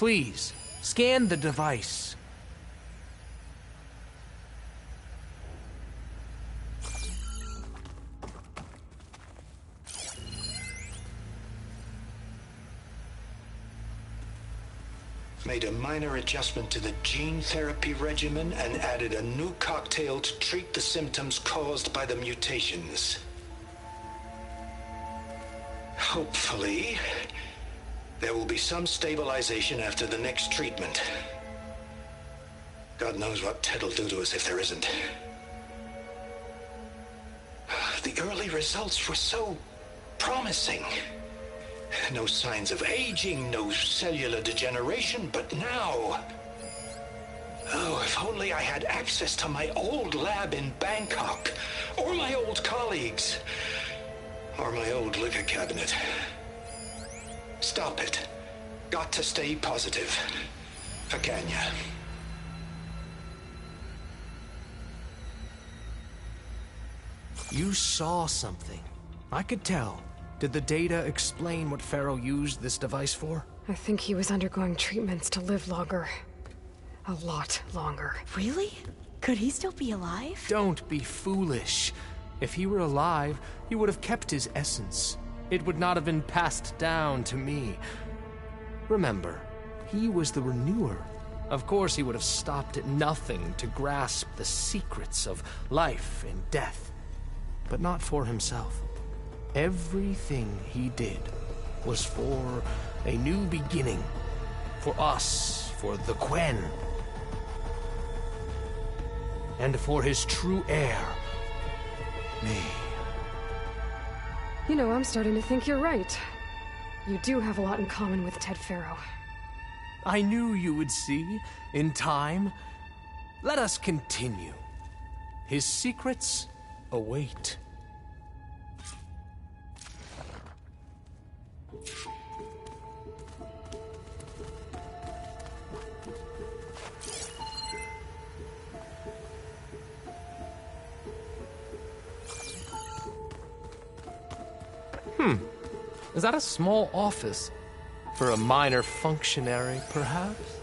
Please, scan the device. Made a minor adjustment to the gene therapy regimen and added a new cocktail to treat the symptoms caused by the mutations. Hopefully, there will be some stabilization after the next treatment. God knows what Ted'll do to us if there isn't. The early results were so promising. No signs of aging, no cellular degeneration, but now... Oh, if only I had access to my old lab in Bangkok, or my old colleagues, or my old liquor cabinet. Stop it. Got to stay positive. Fakanya. You saw something. I could tell. Did the data explain what Pharaoh used this device for? I think he was undergoing treatments to live longer. A lot longer. Really? Could he still be alive? Don't be foolish. If he were alive, he would have kept his essence. It would not have been passed down to me. Remember, he was the renewer. Of course he would have stopped at nothing to grasp the secrets of life and death. But not for himself. Everything he did was for a new beginning. For us, for the Quen. And for his true heir, me. You know, I'm starting to think you're right. You do have a lot in common with Ted Pharaoh. I knew you would see, in time. Let us continue. His secrets await. Is that a small office? For a minor functionary, perhaps?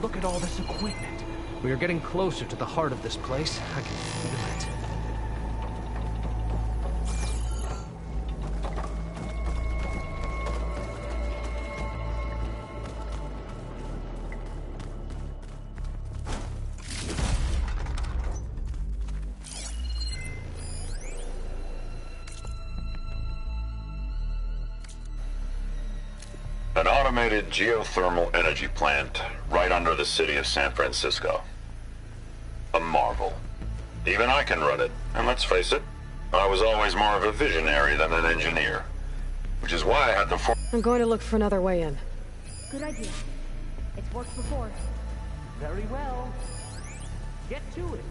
Look at all this equipment. We are getting closer to the heart of this place. I can feel it. An automated geothermal energy plant right under the city of San Francisco. A marvel. Even I can run it, and let's face it, I was always more of a visionary than an engineer. Which is why I had the I'm going to look for another way in. Good idea. It's worked before. Very well. Get to it.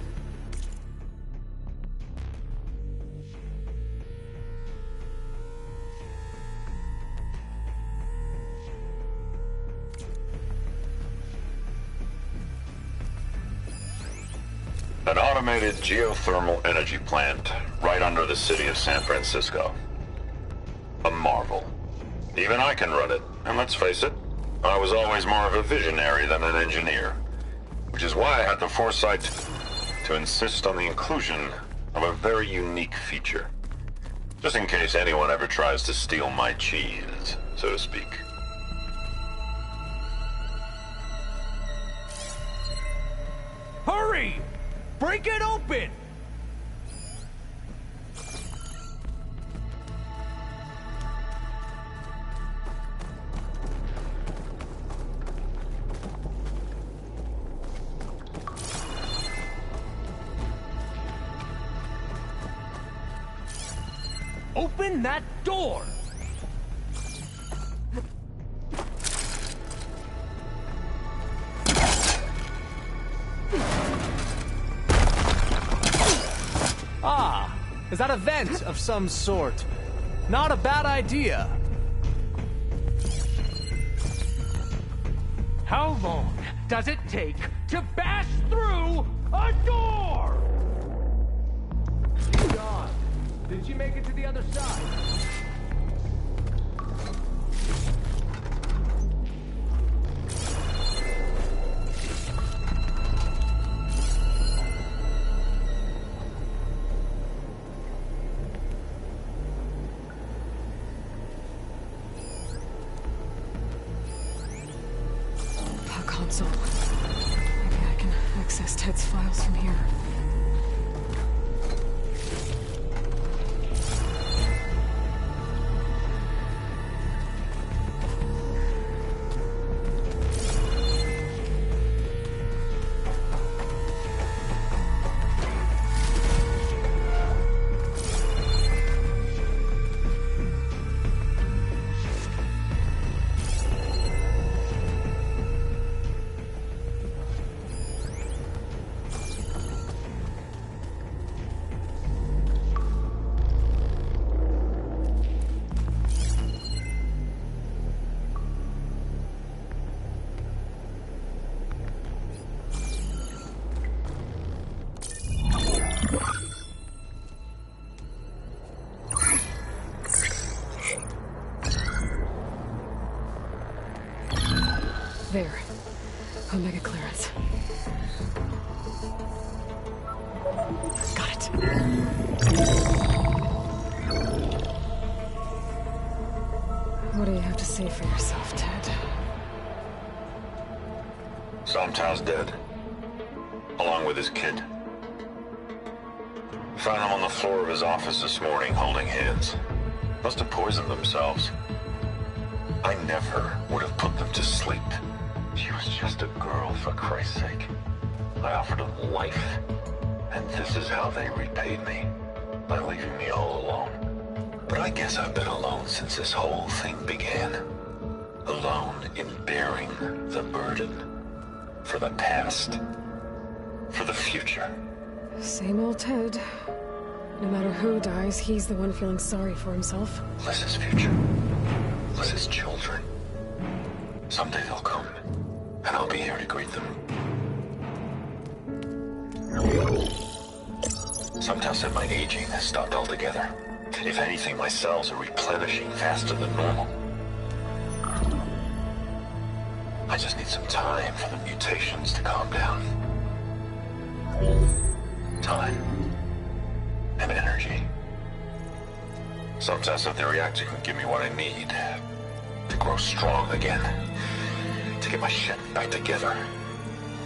An automated geothermal energy plant right under the city of San Francisco. A marvel. Even I can run it, and let's face it, I was always more of a visionary than an engineer. Which is why I had the foresight to insist on the inclusion of a very unique feature. Just in case anyone ever tries to steal my cheese, so to speak. Hurry! Break it open! Open that door! Ah, is that a vent of some sort? Not a bad idea. How long does it take to bash through a door? John, did you make it to the other side? Console. Maybe I can access Ted's files from here. There. Omega clearance. Got it. What do you have to say for yourself, Ted? Somtow's dead. Along with his kid. Found him on the floor of his office this morning, holding hands. Must have poisoned themselves. I never would have put them to sleep. She was just a girl, for Christ's sake. I offered them life, and this is how they repaid me, by leaving me all alone. But I guess I've been alone since this whole thing began. Alone in bearing the burden. For the past. For the future. Same old Ted. No matter who dies, he's the one feeling sorry for himself. Liz's future. Liz's children. Someday they'll come, and I'll be here to greet them. Sometimes said my aging has stopped altogether. If anything, my cells are replenishing faster than normal. I just need some time for the mutations to calm down. Time. And energy. Sometimes if the reactor can give me what I need to grow strong again, to get my shit back together,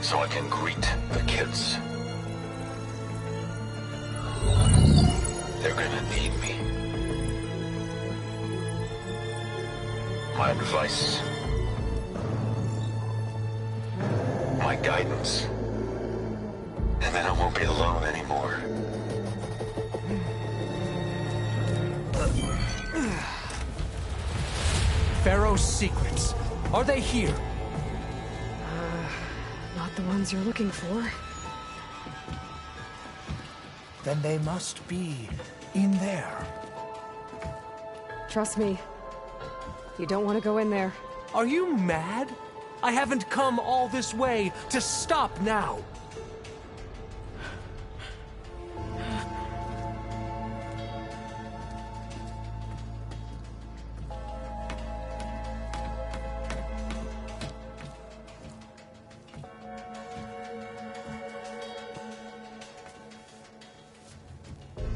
so I can greet the kids. They're gonna need me. My advice. My guidance. And then I won't be alone anymore. Pharaoh's secrets. Are they here? Not the ones you're looking for. Then they must be in there. Trust me. You don't want to go in there. Are you mad? I haven't come all this way to stop now.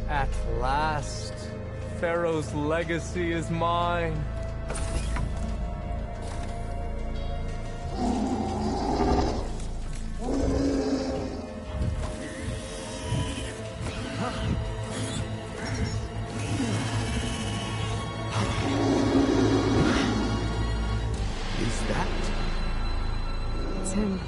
At last, Pharaoh's legacy is mine. Is that? It's him.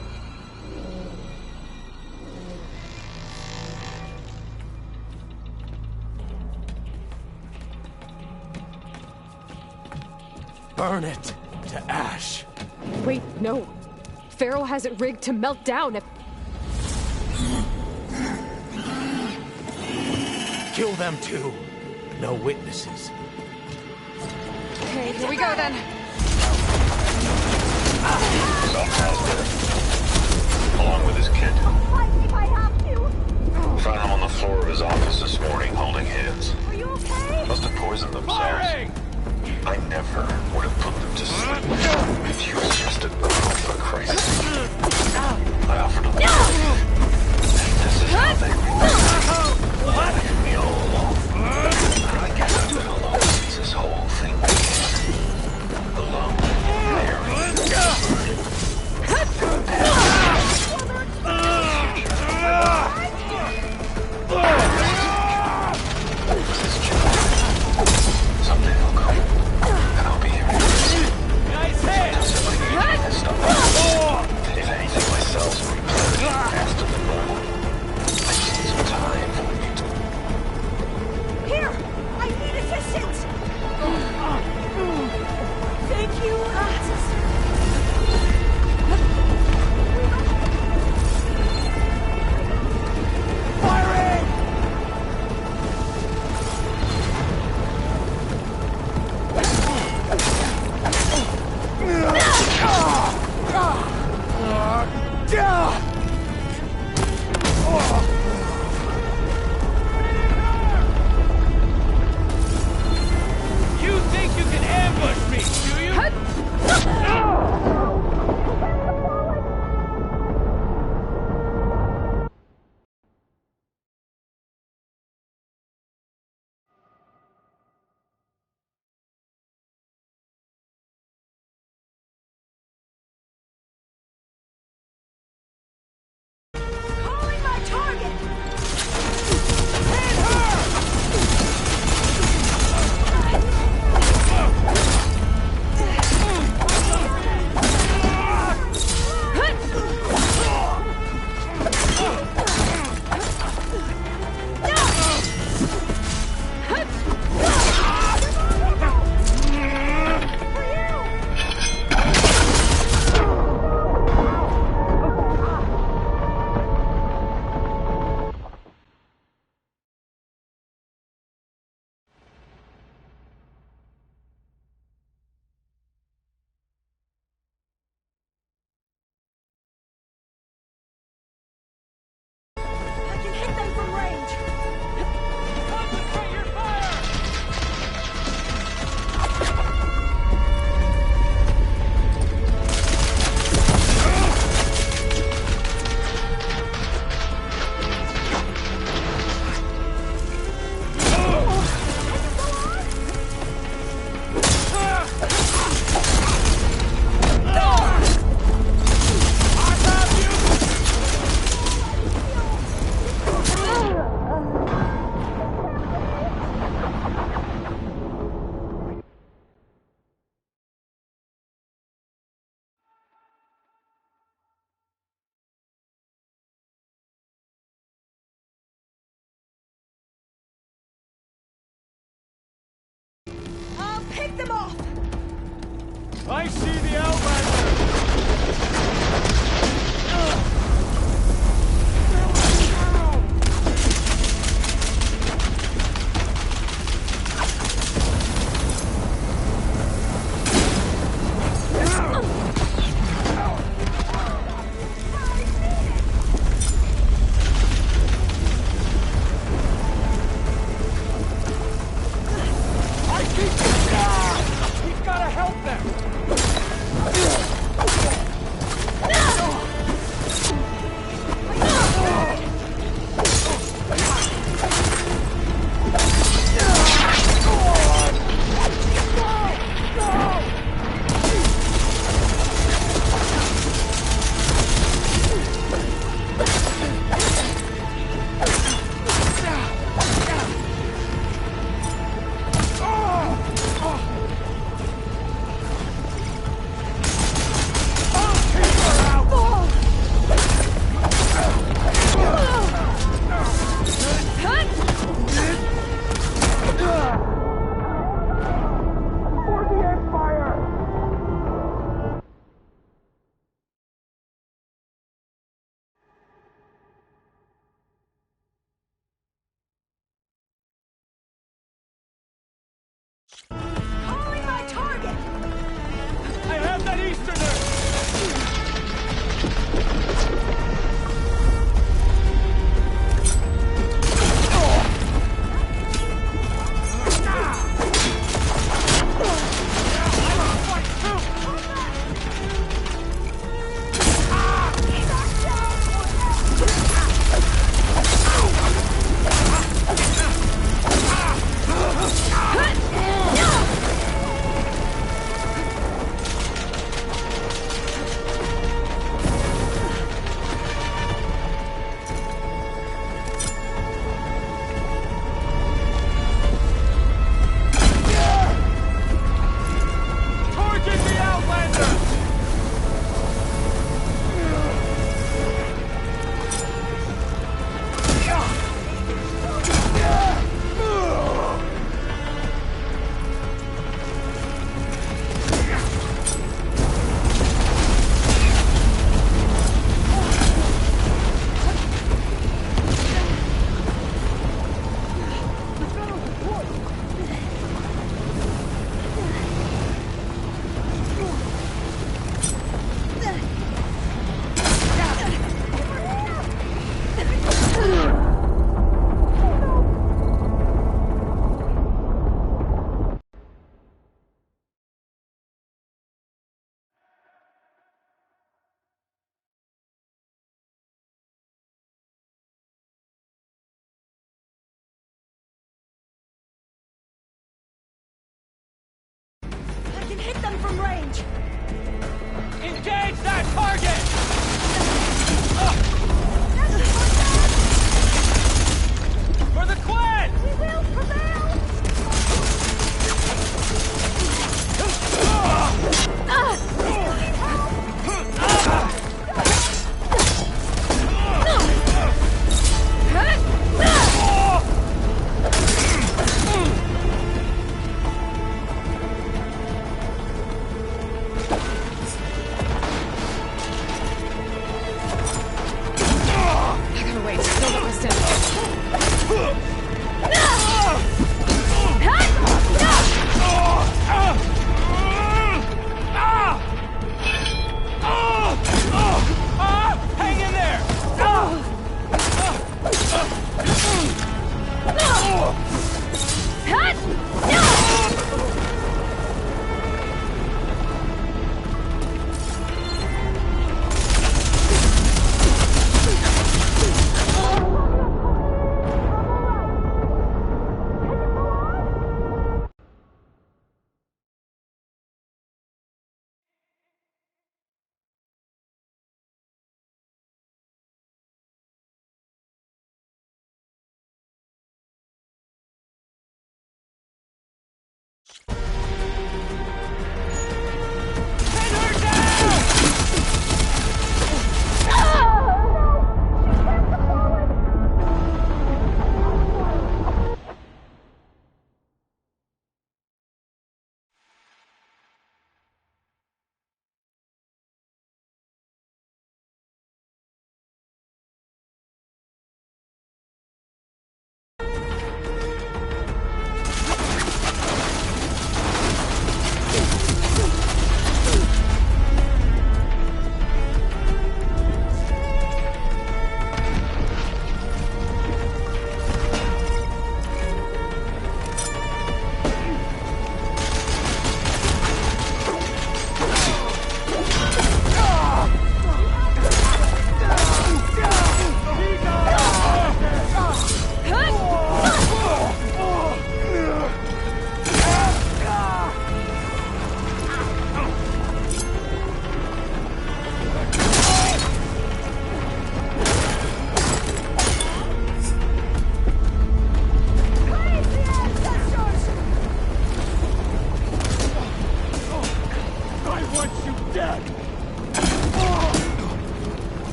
burn it to ash. Wait, no. Pharaoh has it rigged to melt down if... Kill them too. No witnesses. Okay, here we go then. Along with his kid. Fight me if I have to. Found them on the floor of his office this morning, holding hands. Are you okay? Must have poisoned themselves. Firing! I never would have put them to sleep if you suggested the hope for crisis. I offered them. This is how they wanted me all along. I guess I've been alone since this whole thing began. Alone, married, someday they'll come, and I'll be here. Nice hit! Until somebody gets messed up. If anything, my cells will replenish faster than normal. I just need some time for me to... Here! I need assistance! Thank you, Firing! You think you can ambush me, do you? calling my target! I can hit them from range! Concentrate your fire! I'll pick them off! I see the Outlander! I think he's gotta help them!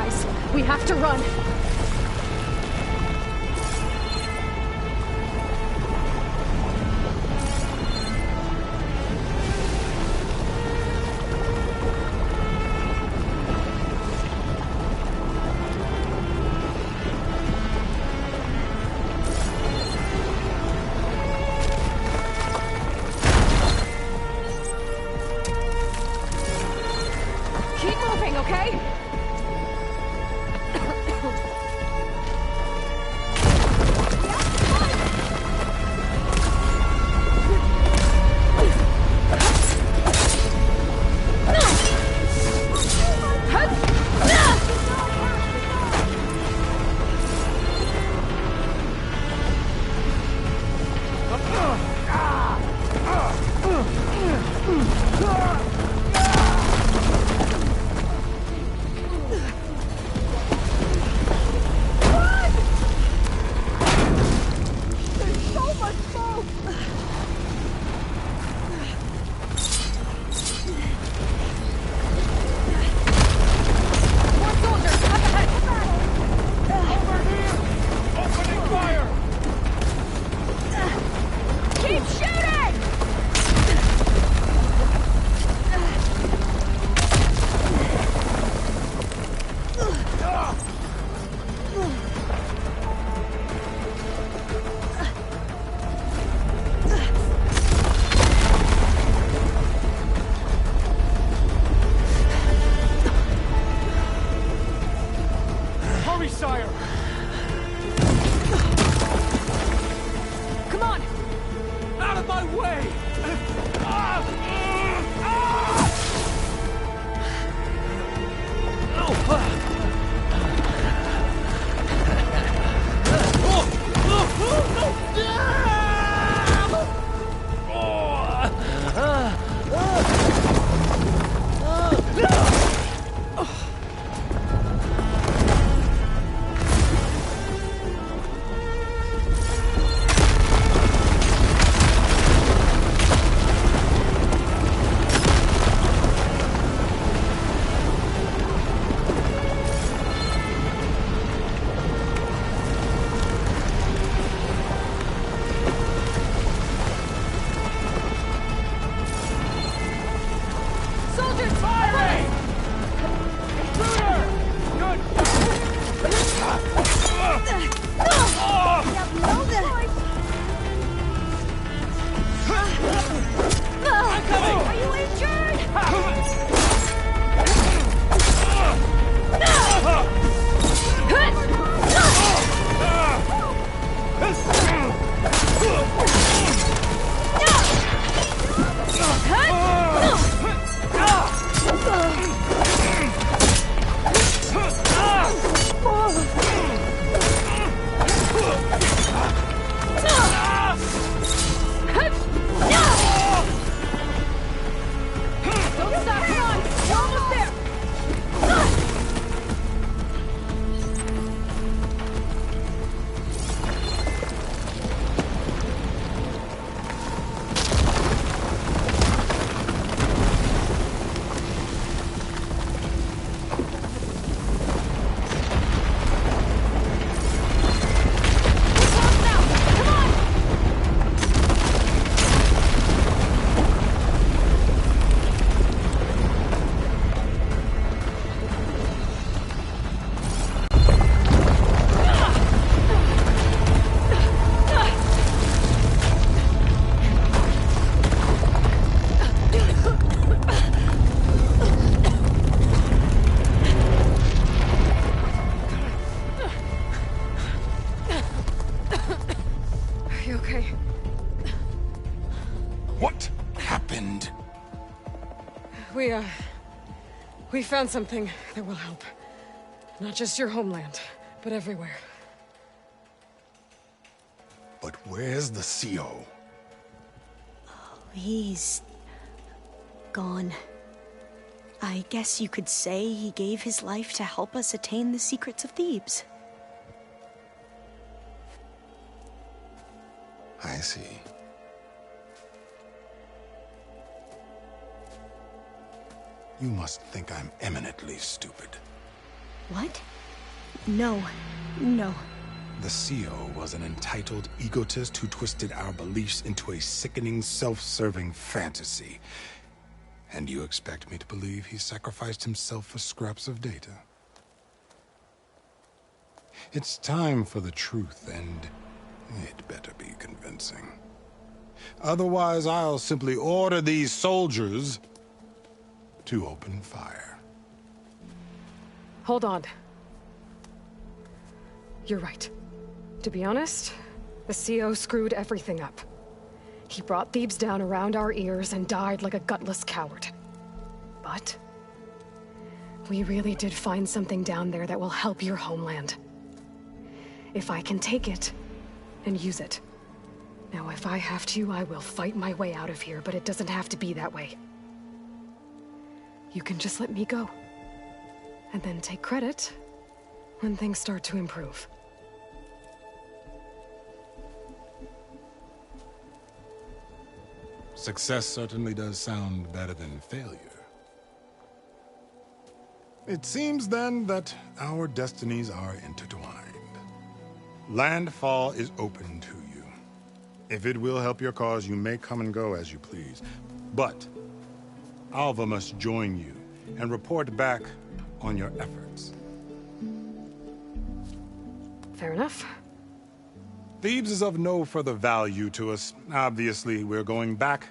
dies. We have to run. Keep moving, okay? We found something that will help. Not just your homeland, but everywhere. But where's the CO? He's gone. I guess you could say he gave his life to help us attain the secrets of Thebes. I see. You must think I'm eminently stupid. What? No. No. The CEO was an entitled egotist who twisted our beliefs into a sickening, self-serving fantasy. And you expect me to believe he sacrificed himself for scraps of data? It's time for the truth, and it better be convincing. Otherwise, I'll simply order these soldiers to open fire. Hold on. You're right. To be honest, the CO screwed everything up. He brought Thebes down around our ears and died like a gutless coward. But we really did find something down there that will help your homeland. If I can take it and use it. Now, if I have to, I will fight my way out of here, but it doesn't have to be that way. You can just let me go. And then take credit when things start to improve. Success certainly does sound better than failure. It seems then that our destinies are intertwined. Landfall is open to you. If it will help your cause, you may come and go as you please. But Alva must join you and report back on your efforts. Fair enough. Thebes is of no further value to us. Obviously, we're going back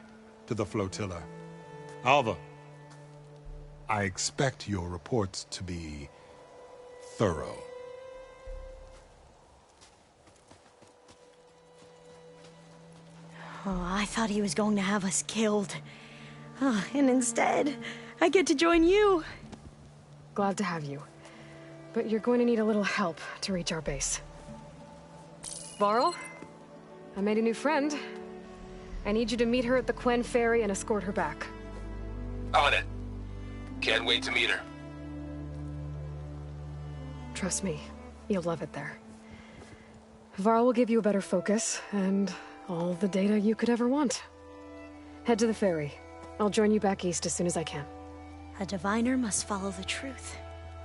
to the flotilla. Alva, I expect your reports to be thorough. Oh, I thought he was going to have us killed. Oh, and instead, I get to join you. Glad to have you. But you're going to need a little help to reach our base. Varl, I made a new friend. I need you to meet her at the Quen Ferry and escort her back. On it. Can't wait to meet her. Trust me, you'll love it there. Varl will give you a better focus, and all the data you could ever want. Head to the ferry. I'll join you back east as soon as I can. A diviner must follow the truth,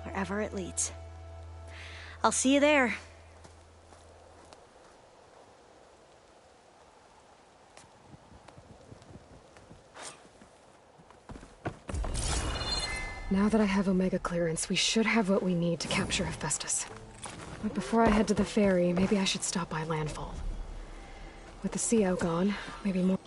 wherever it leads. I'll see you there. Now that I have Omega clearance, we should have what we need to capture Hephaestus. But before I head to the ferry, maybe I should stop by Landfall. With the CO gone, maybe more...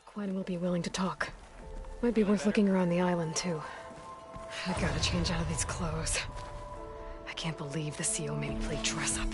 Quen will be willing to talk. Might be worth looking around the island, too. I gotta change out of these clothes. I can't believe the CO made me play dress up.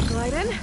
Glide in.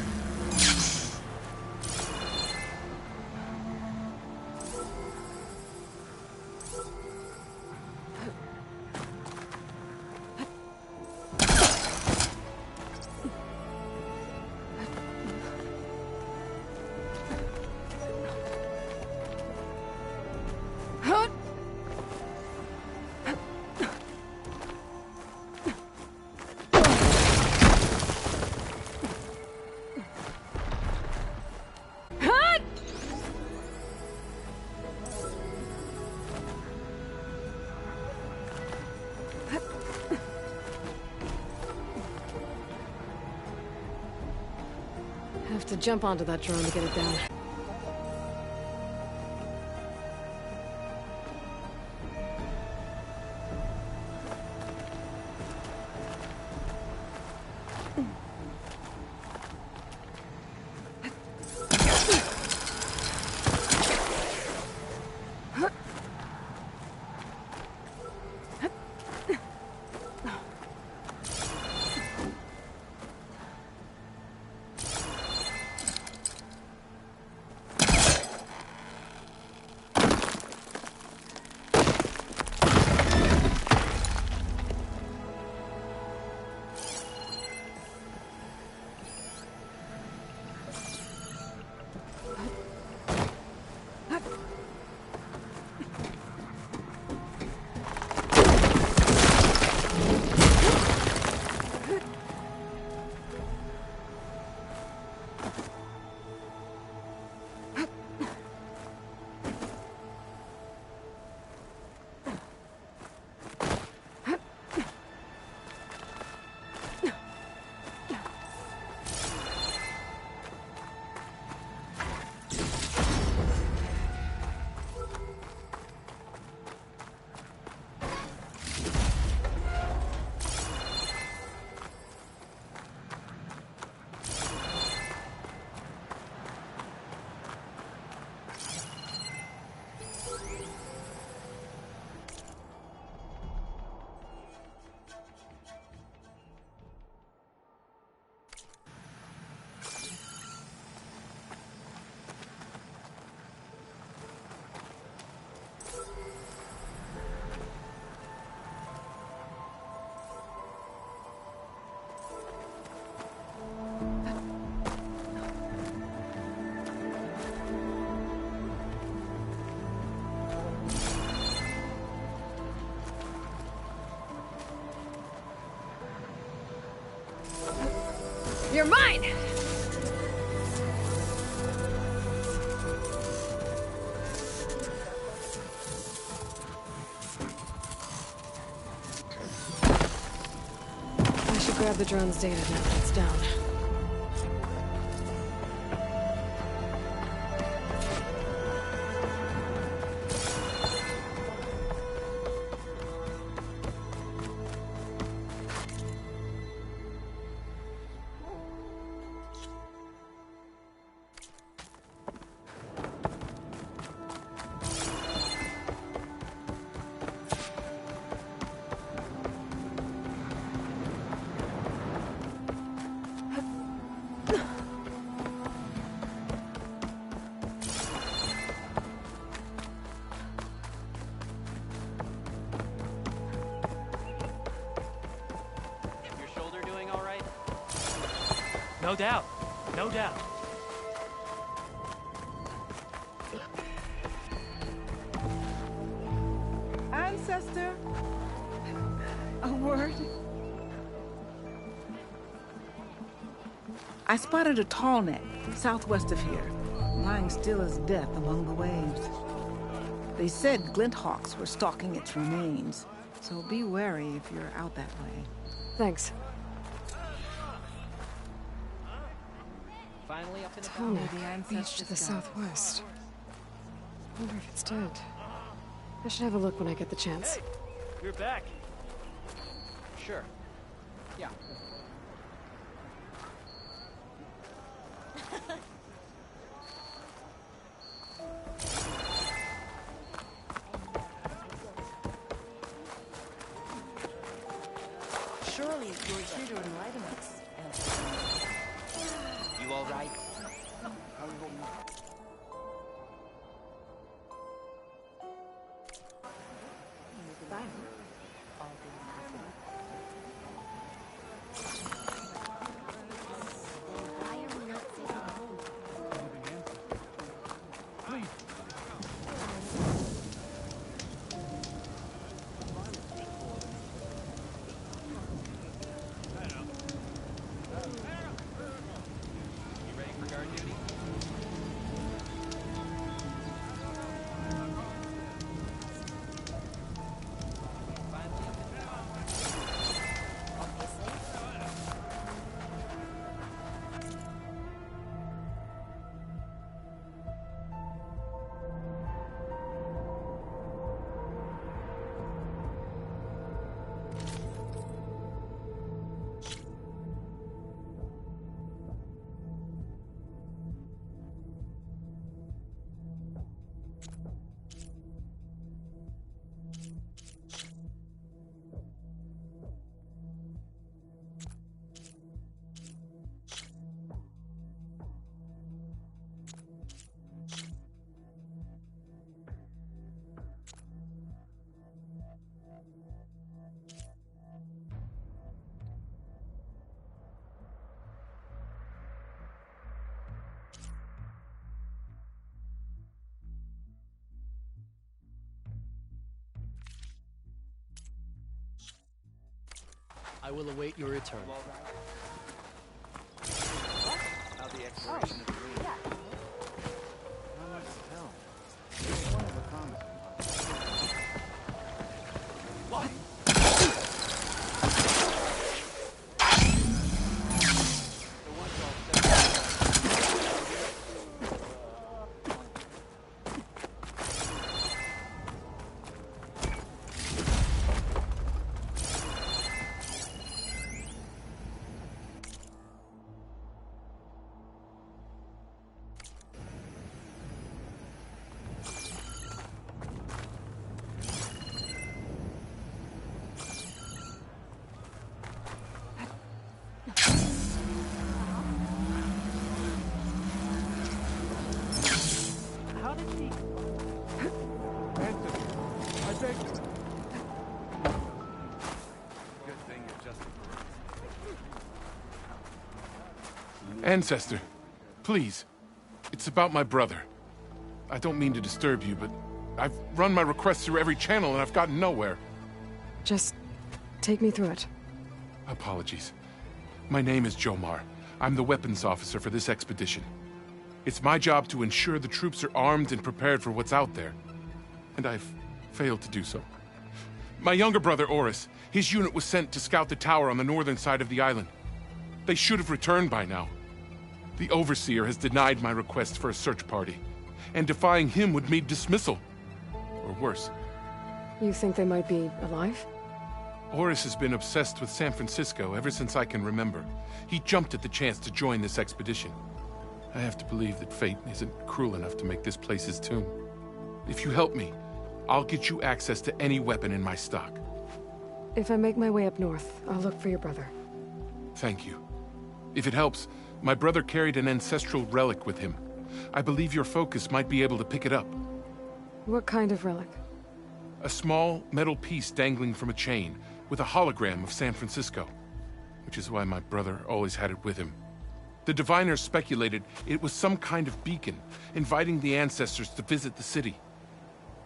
Have to jump onto that drone to get it down. You're mine! I should grab the drone's data now that it's down. No doubt. No doubt. Ancestor? A word? I spotted a tall neck, southwest of here, lying still as death among the waves. They said Glinthawks were stalking its remains, so be wary if you're out that way. Thanks. Finally up in the Tonic, beach to the southwest. I wonder if it's dead. I should have a look when I get the chance. You're back. Sure. Yeah. Surely you're here to enlighten us. You all right? I will await your return. How the exploration of the dream. Not much to tell. It's one of a promising. What? Ancestor, please. It's about my brother. I don't mean to disturb you, but I've run my requests through every channel and I've gotten nowhere. Just take me through it. Apologies. My name is Jomar. I'm the weapons officer for this expedition. It's my job to ensure the troops are armed and prepared for what's out there. And I've failed to do so. My younger brother, Oris, his unit was sent to scout the tower on the northern side of the island. They should have returned by now. The Overseer has denied my request for a search party, and defying him would mean dismissal. Or worse. You think they might be alive? Oris has been obsessed with San Francisco ever since I can remember. He jumped at the chance to join this expedition. I have to believe that fate isn't cruel enough to make this place his tomb. If you help me, I'll get you access to any weapon in my stock. If I make my way up north, I'll look for your brother. Thank you. If it helps, my brother carried an ancestral relic with him. I believe your focus might be able to pick it up. What kind of relic? A small metal piece dangling from a chain, with a hologram of San Francisco. Which is why my brother always had it with him. The diviners speculated it was some kind of beacon, inviting the ancestors to visit the city.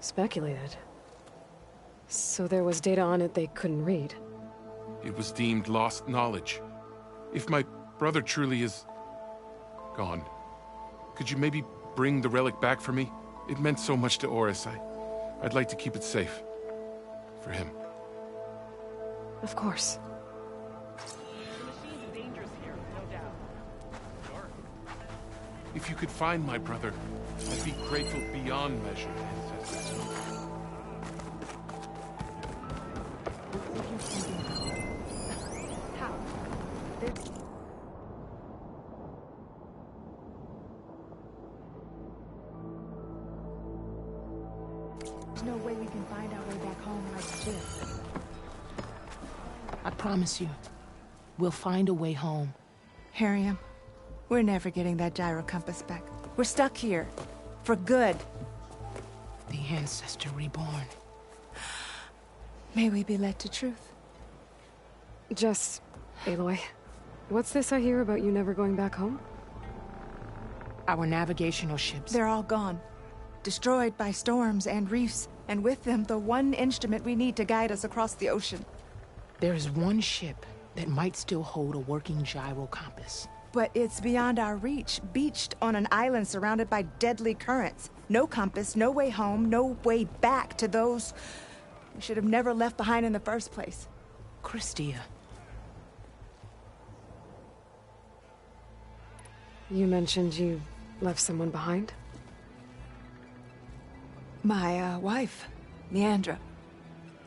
Speculated? So there was data on it they couldn't read? It was deemed lost knowledge. If my brother truly is gone, could you maybe bring the relic back for me? It meant so much to Oris. I'd like to keep it safe. For him. Of course. If you could find my brother, I'd be grateful beyond measure, ancestors. How? There's no way we can find our way back home like this. I promise you, we'll find a way home. Harriam, we're never getting that gyro compass back. We're stuck here. For good. The Ancestor reborn. May we be led to truth. Jess, Aloy, what's this I hear about you never going back home? Our navigational ships. They're all gone. Destroyed by storms and reefs, and with them the one instrument we need to guide us across the ocean. There is one ship that might still hold a working gyro compass. But it's beyond our reach, beached on an island surrounded by deadly currents. No compass, no way home, no way back to those we should have never left behind in the first place. Christia. You mentioned you left someone behind? My, wife, Leandra.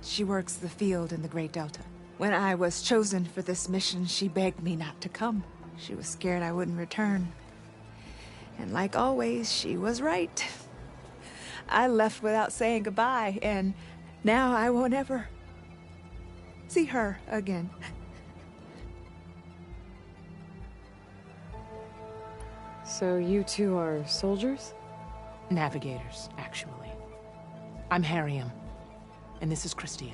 She works the field in the Great Delta. When I was chosen for this mission, she begged me not to come. She was scared I wouldn't return. And like always, she was right. I left without saying goodbye, and now I won't ever see her again. So you two are soldiers? Navigators, actually. I'm Harriam, and this is Christia.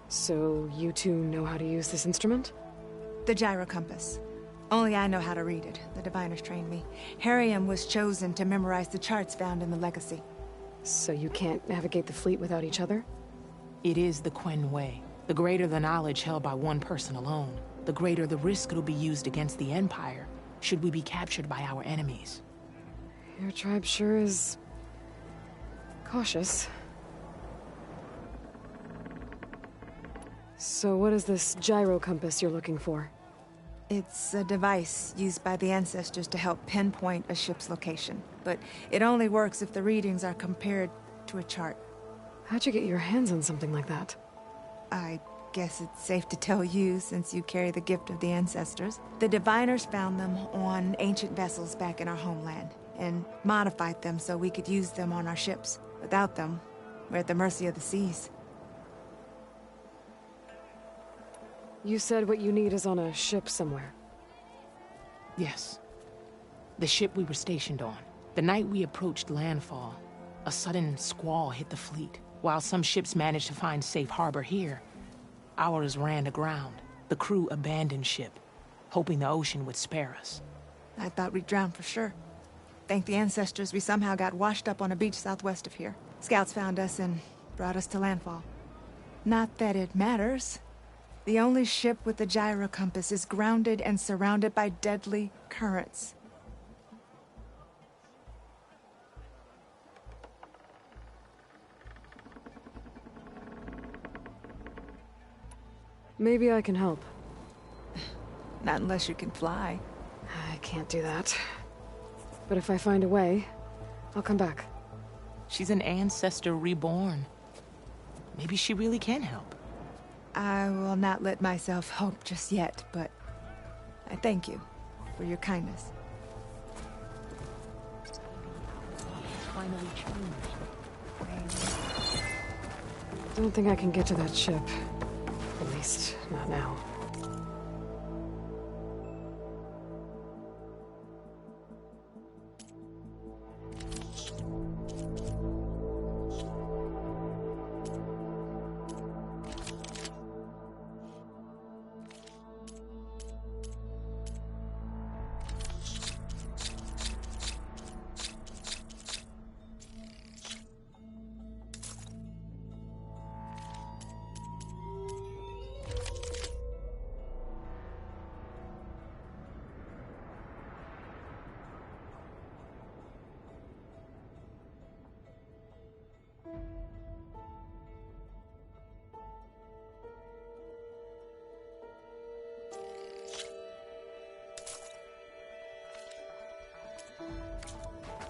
So you two know how to use this instrument? The gyro compass. Only I know how to read it. The diviners trained me. Harriam was chosen to memorize the charts found in the Legacy. So you can't navigate the fleet without each other? It is the Quen way. The greater the knowledge held by one person alone, the greater the risk it'll be used against the Empire, should we be captured by our enemies. Your tribe sure is cautious. So what is this gyro compass you're looking for? It's a device used by the ancestors to help pinpoint a ship's location. But it only works if the readings are compared to a chart. How'd you get your hands on something like that? I guess it's safe to tell you, since you carry the gift of the ancestors. The diviners found them on ancient vessels back in our homeland, and modified them so we could use them on our ships. Without them, we're at the mercy of the seas. You said what you need is on a ship somewhere. Yes. The ship we were stationed on. The night we approached landfall, a sudden squall hit the fleet. While some ships managed to find safe harbor here, ours ran aground. The crew abandoned ship, hoping the ocean would spare us. I thought we'd drown for sure. Thank the ancestors we somehow got washed up on a beach southwest of here. Scouts found us and brought us to landfall. Not that it matters. The only ship with the gyro compass is grounded and surrounded by deadly currents. Maybe I can help. Not unless you can fly. I can't do that. But if I find a way, I'll come back. She's an ancestor reborn. Maybe she really can help. I will not let myself hope just yet, but I thank you for your kindness. Finally changed. Don't think I can get to that ship. At least, not now.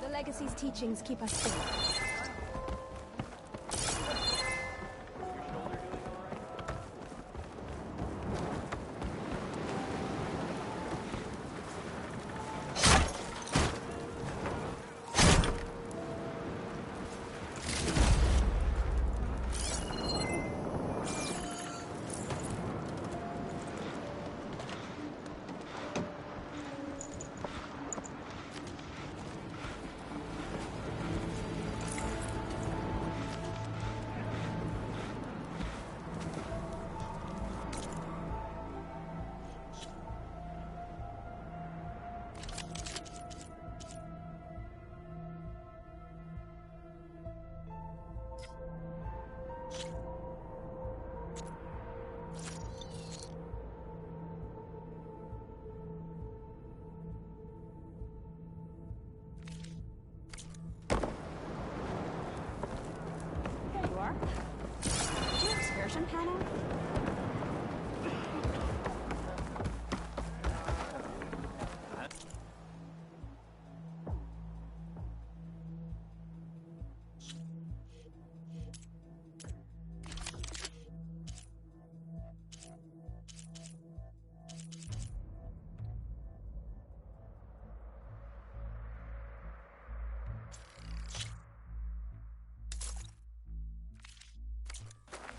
The Legacy's teachings keep us safe. Panel?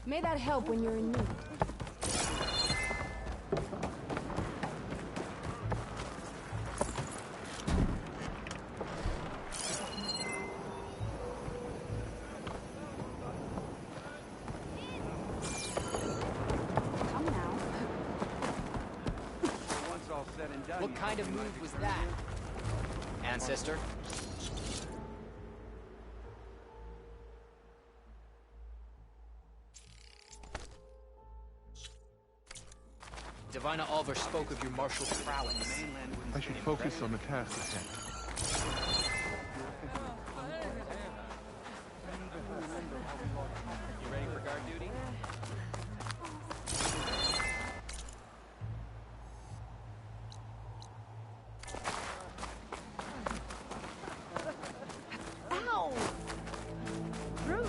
May that help when you're in need. Come now. Once all said and done, What kind of move was that? Ancestor? Divina Alvar spoke of your martial prowess. I should focus on the task at hand. You ready for guard duty? Ow! Rude.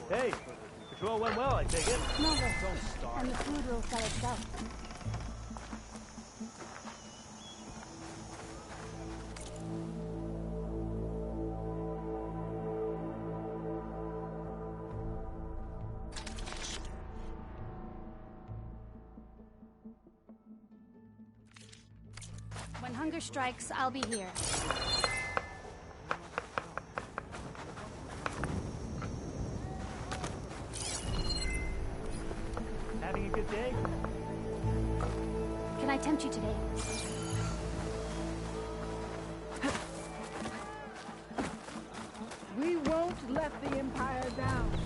Hey, patrol went well, I take it. No, and the food will sell itself. When hunger strikes, I'll be here. Having a good day? Can I tempt you today? We won't let let the Empire down.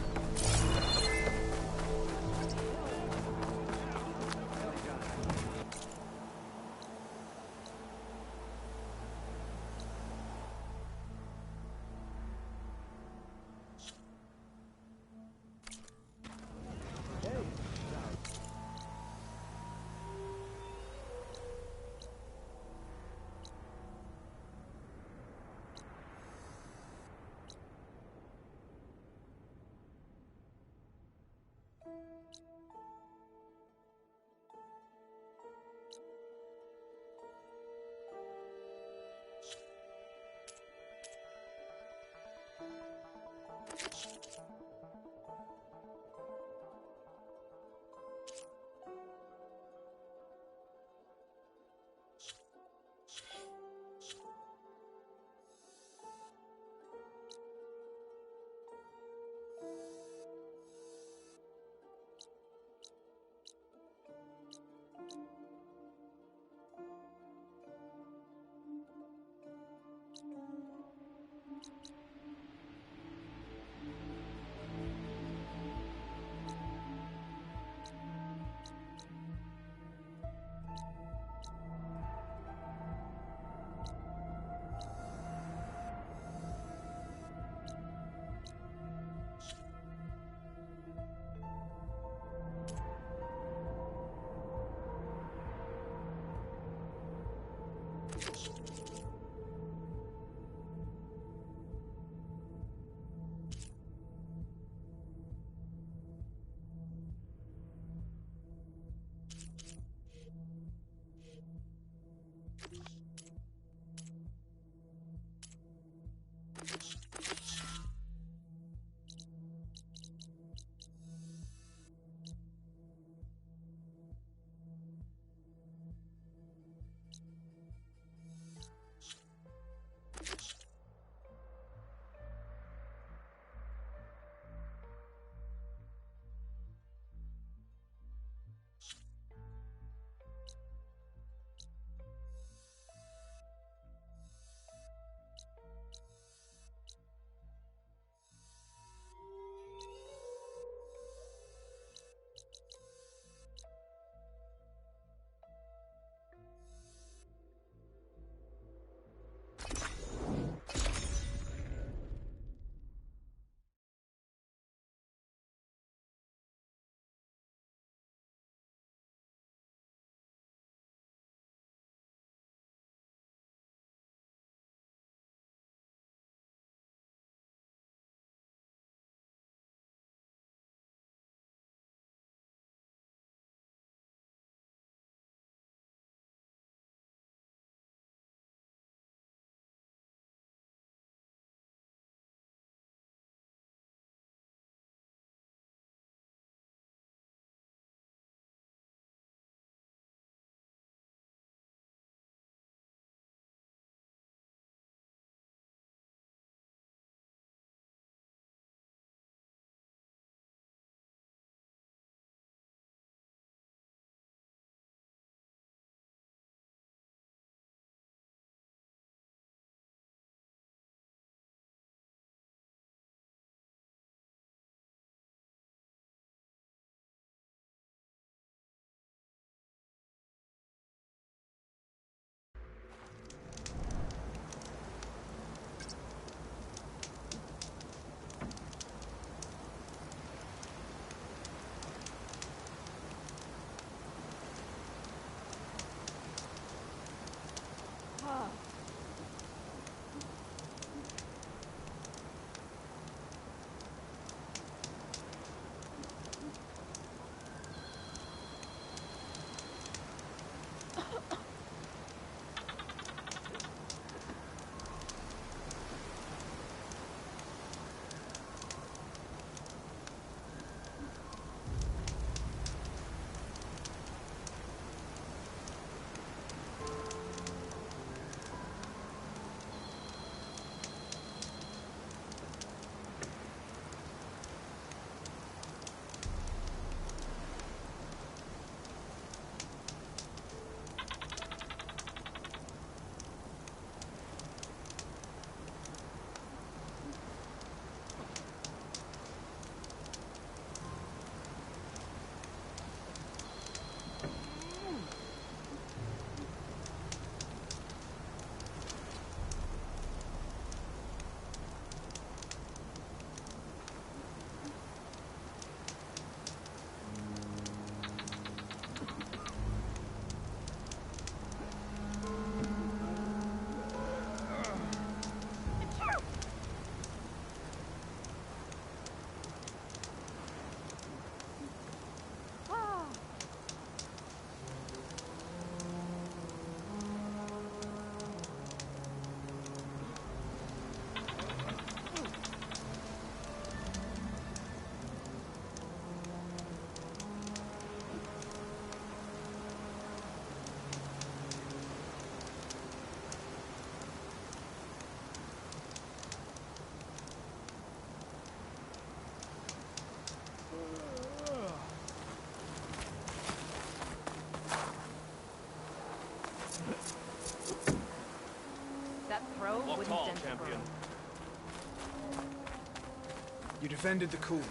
You defended the cool.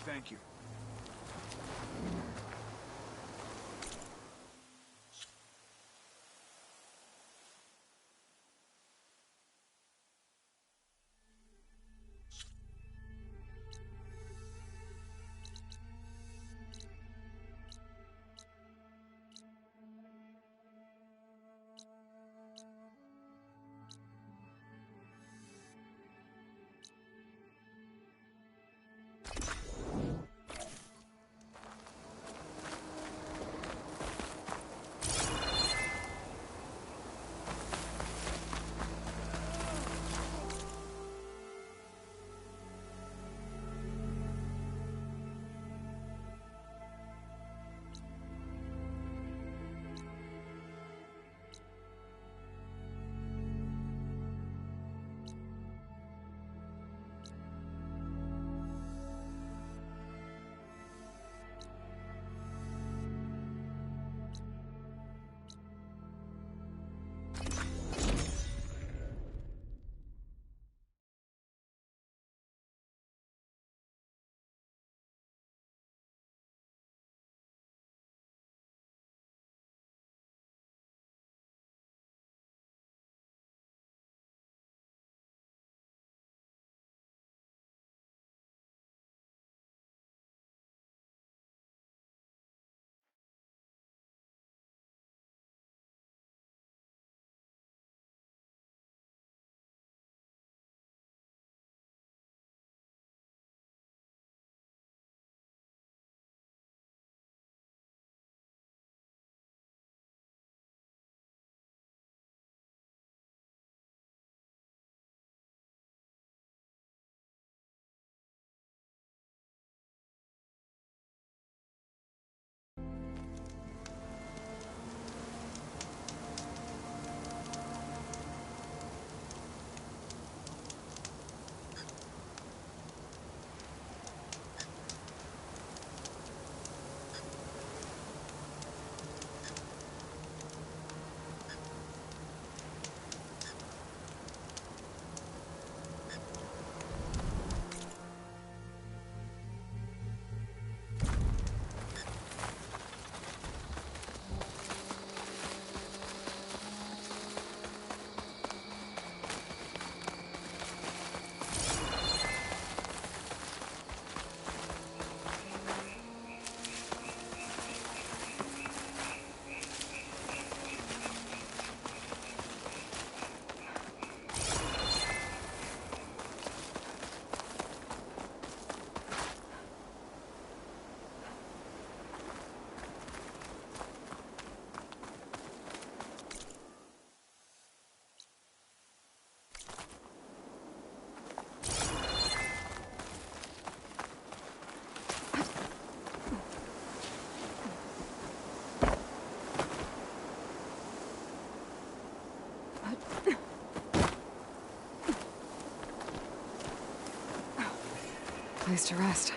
Thank you. Place to rest.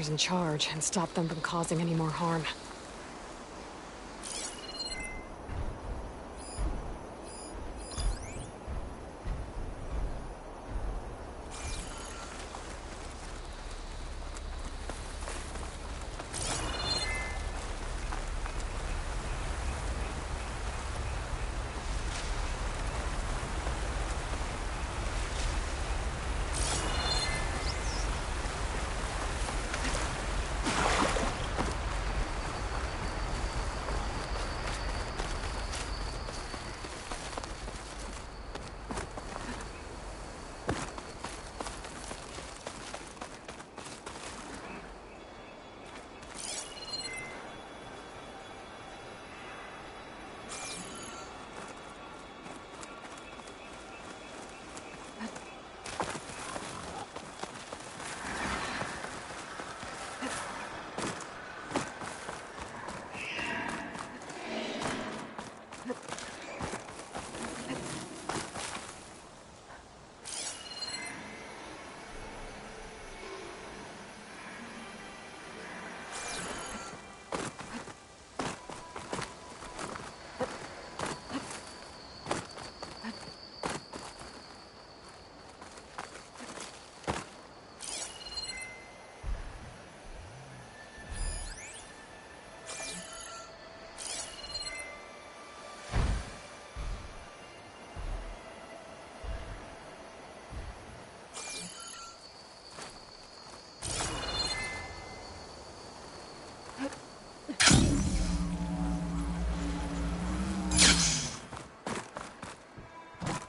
whoever's in charge and stop them from causing any more harm.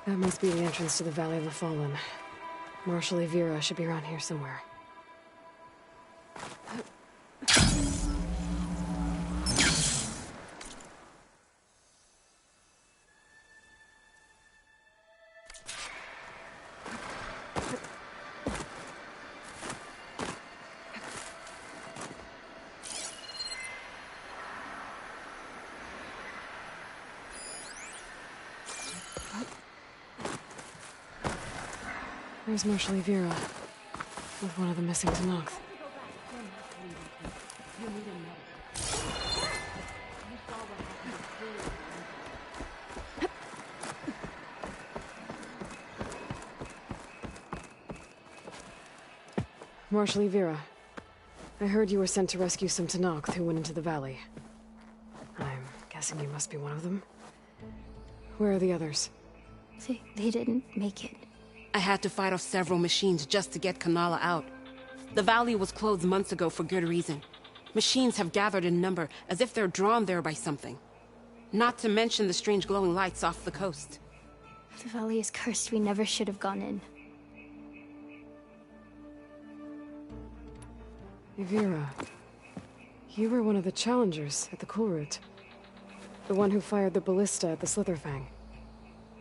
That must be the entrance to the Valley of the Fallen. Marshal Evira should be around here somewhere. There's Marshal Evira, with one of the missing Tenakth. Marshal Evira, I heard you were sent to rescue some Tenakth who went into the valley. I'm guessing you must be one of them. Where are the others? They didn't make it. I had to fight off several machines just to get Kanala out. The valley was closed months ago for good reason. Machines have gathered in number, as if they're drawn there by something. Not to mention the strange glowing lights off the coast. The valley is cursed. We never should have gone in. Evira, you were one of the challengers at the Cool Route. The one who fired the ballista at the Slitherfang.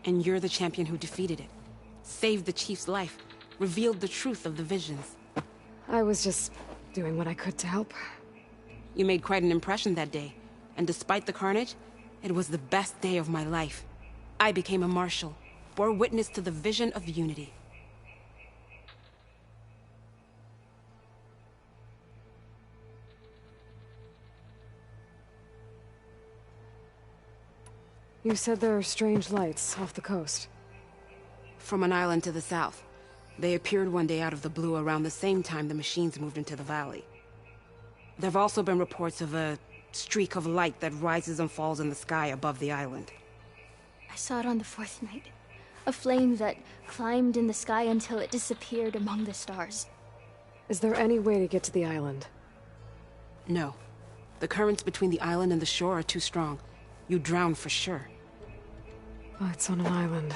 And you're the champion who defeated it. Saved the chief's life, revealed the truth of the visions. I was just doing what I could to help. You made quite an impression that day, and despite the carnage, it was the best day of my life. I became a marshal, bore witness to the vision of unity. You said there are strange lights off the coast. From an island to the south. They appeared one day out of the blue around the same time the machines moved into the valley. There have also been reports of a streak of light that rises and falls in the sky above the island. I saw it on the fourth night. A flame that climbed in the sky until it disappeared among the stars. Is there any way to get to the island? No. The currents between the island and the shore are too strong. You'd drown for sure. Oh, it's on an island.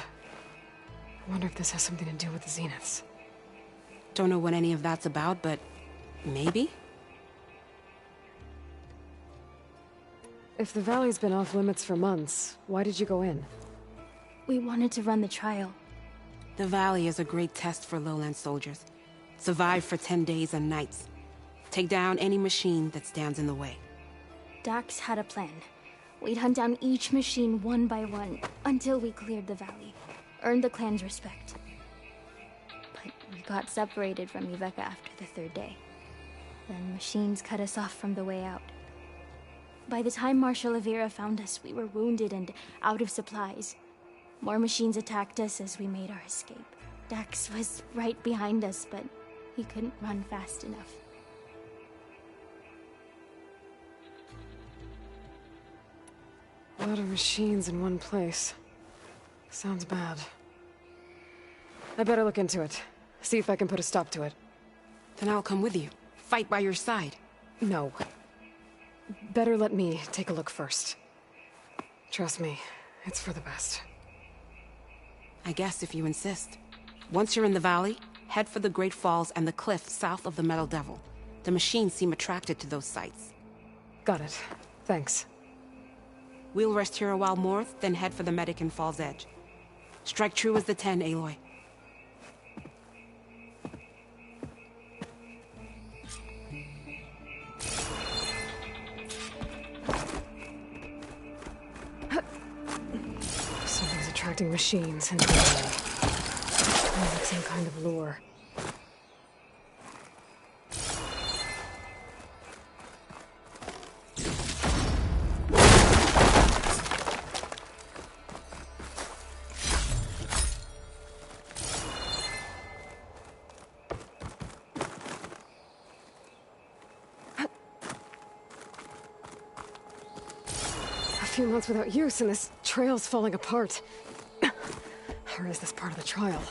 I wonder if this has something to do with the Zeniths. Don't know what any of that's about, but maybe? If the valley's been off limits for months, why did you go in? We wanted to run the trial. The valley is a great test for lowland soldiers. Survive for 10 days and nights. Take down any machine that stands in the way. Dax had a plan. We'd hunt down each machine one by one, until we cleared the valley. Earned the clan's respect. But we got separated from Iveka after the third day. Then machines cut us off from the way out. By the time Marshal Avira found us, we were wounded and out of supplies. More machines attacked us as we made our escape. Dax was right behind us, but he couldn't run fast enough. A lot of machines in one place. Sounds bad. I better look into it. See if I can put a stop to it. Then I'll come with you. Fight by your side. No. Better let me take a look first. Trust me, it's for the best. I guess if you insist. Once you're in the valley, head for the Great Falls and the cliff south of the Metal Devil. The machines seem attracted to those sites. Got it. Thanks. We'll rest here a while more, then head for the medic in Fall's Edge. Strike true as the 10, Aloy. Something's attracting machines into the way. Sounds like some kind of lure. A few months without use and this trail's falling apart. Or is this part of the trial?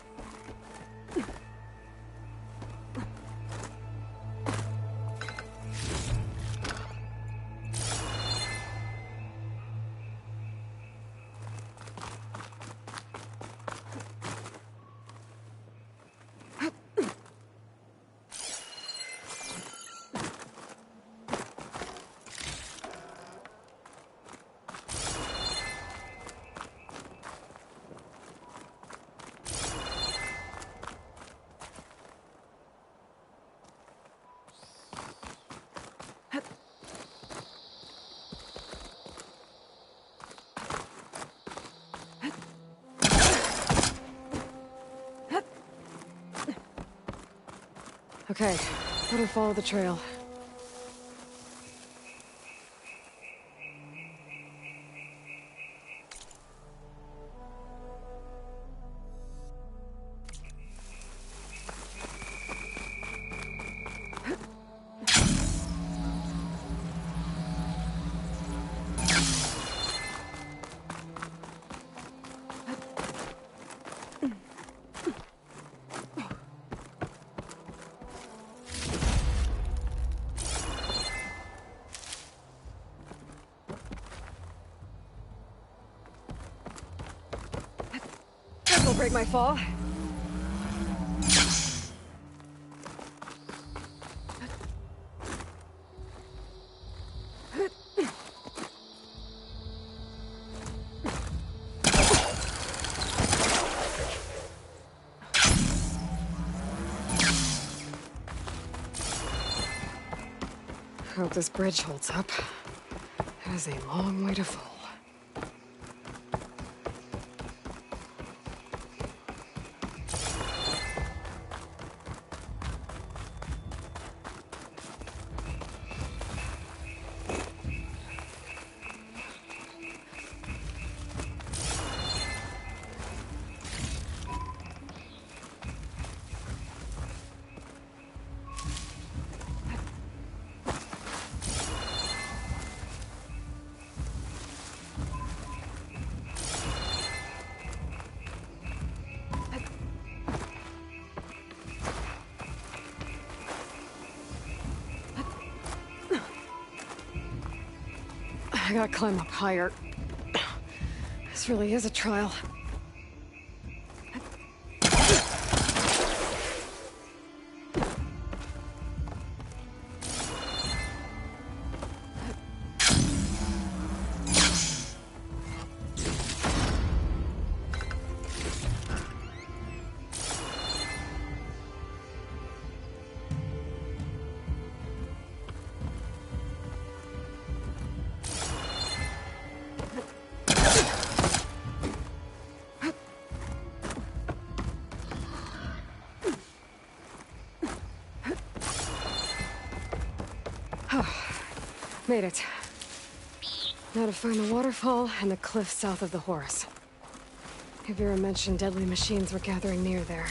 Okay, better follow the trail. Will break my fall. Hope this bridge holds up. It is a long way to fall. I gotta climb up higher. This really is a trial. Made it. Now to find the waterfall and the cliff south of the Horus. Vera mentioned deadly machines were gathering near there.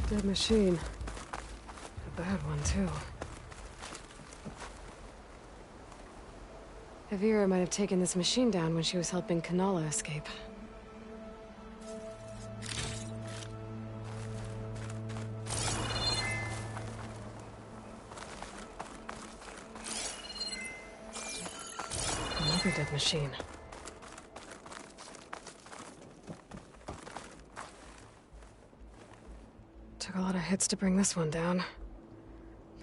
Dead machine. A bad one, too. Vera might have taken this machine down when she was helping Kanala escape. Another dead machine. Took a lot of hits to bring this one down.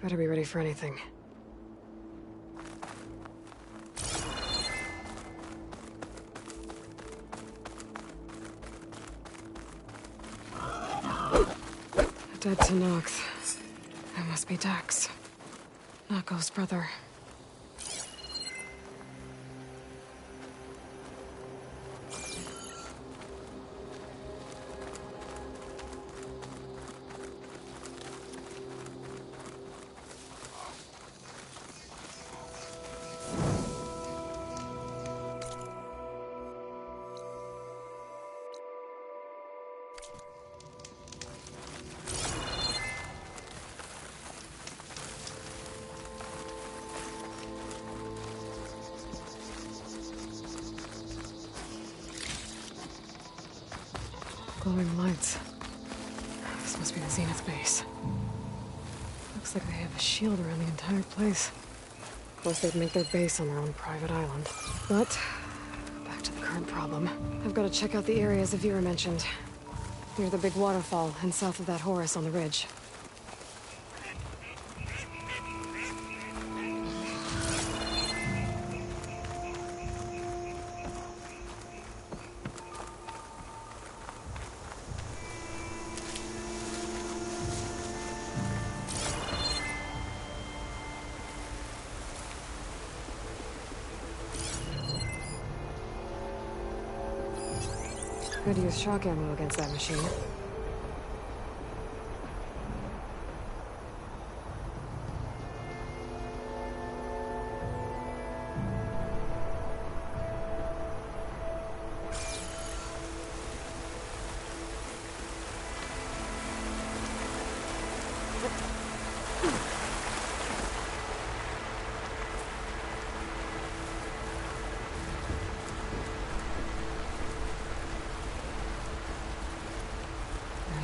Better be ready for anything. Dead to Nox. That must be Dax. Nako's brother. Glowing lights. This must be the Zenith base. Looks like they have a shield around the entire place. Of course, they'd make their base on their own private island. But, back to the current problem. I've got to check out the areas Vera mentioned. Near the big waterfall and south of that Horus on the ridge. Could use shock ammo against that machine.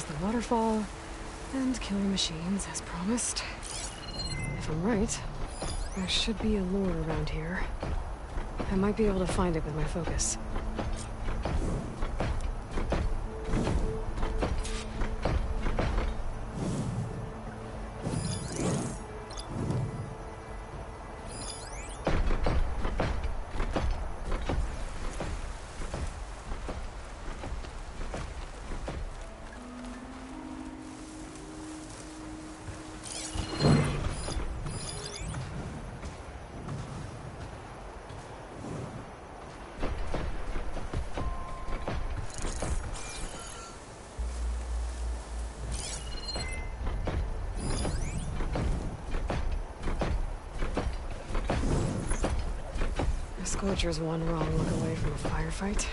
The waterfall, and killer machines, as promised. If I'm right, there should be a lure around here. I might be able to find it with my focus. Scorcher's one wrong look away from a firefight.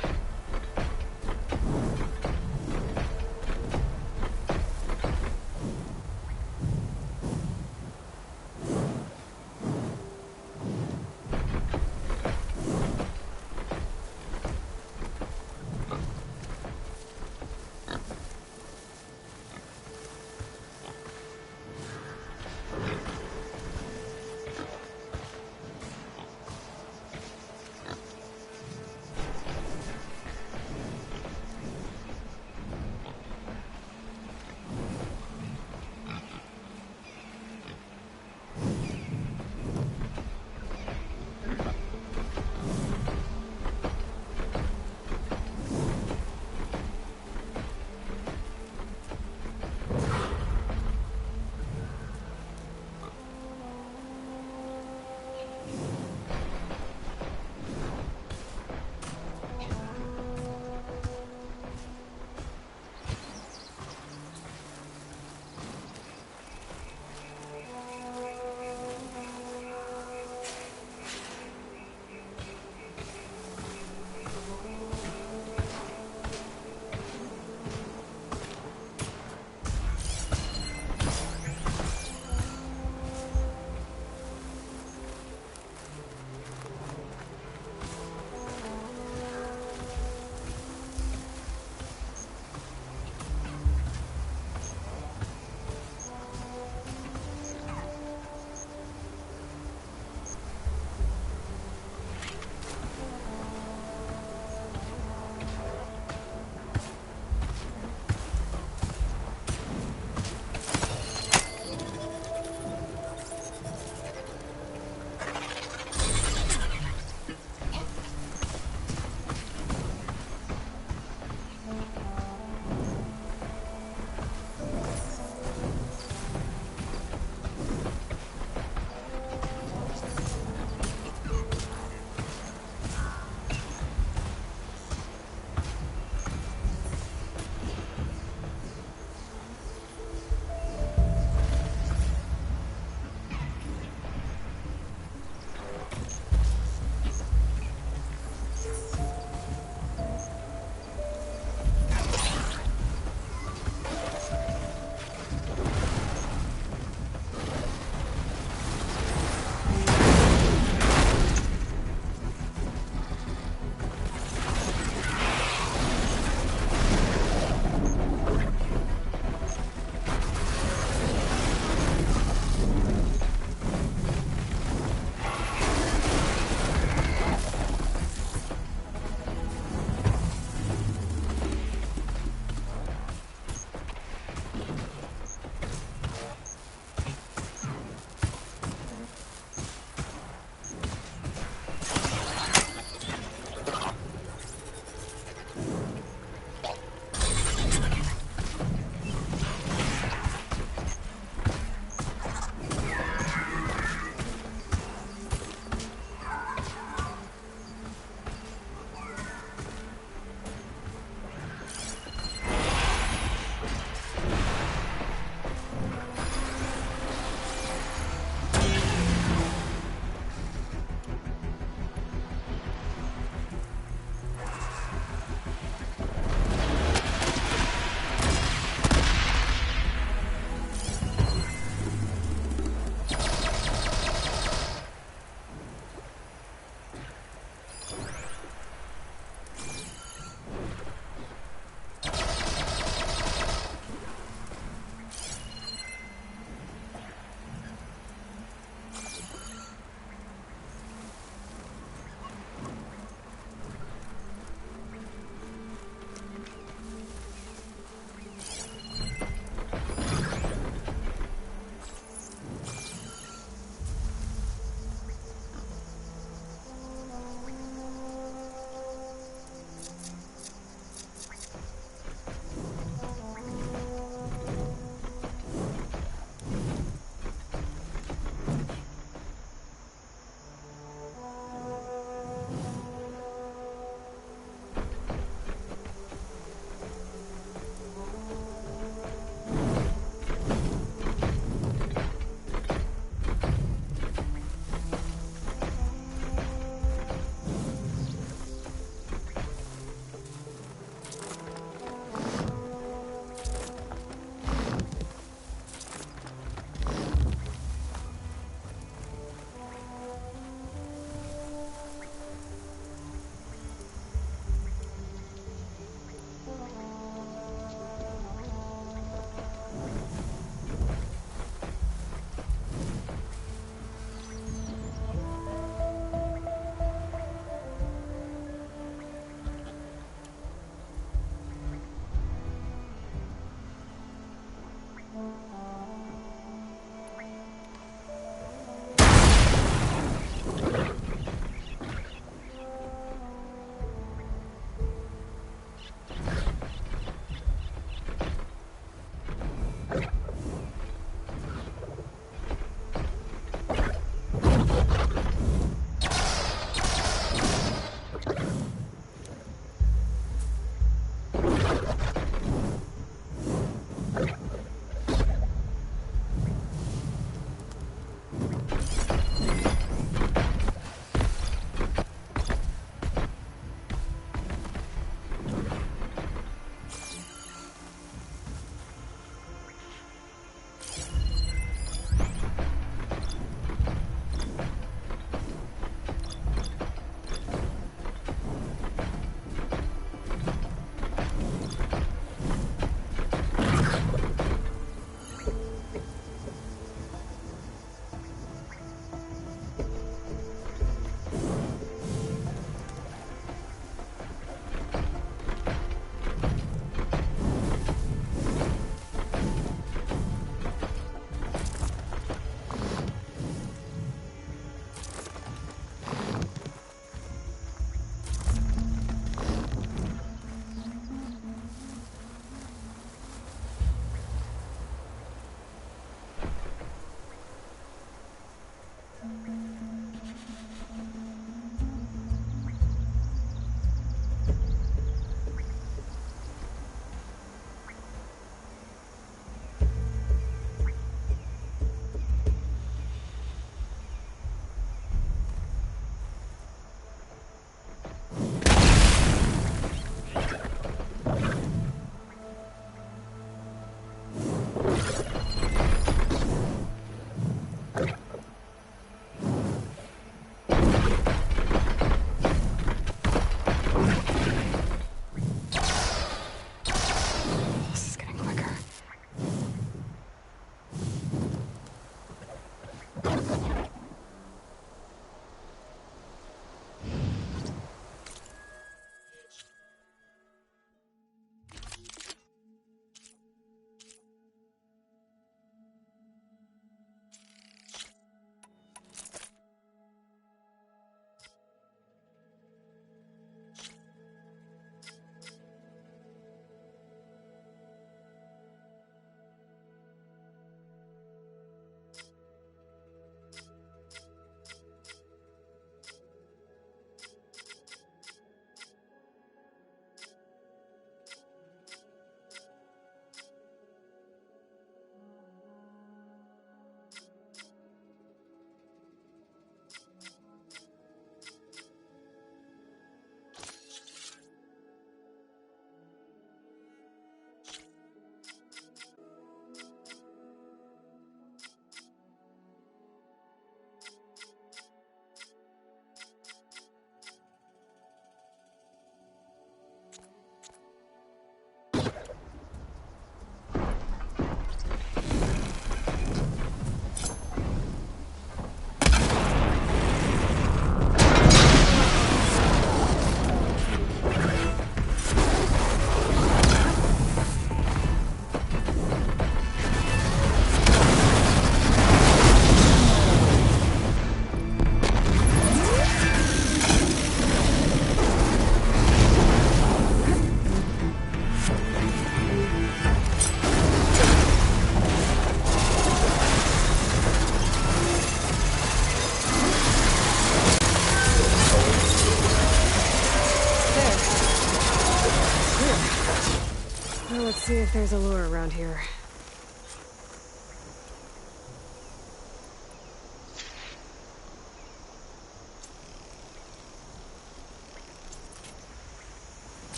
Let's see if there's a lure around here.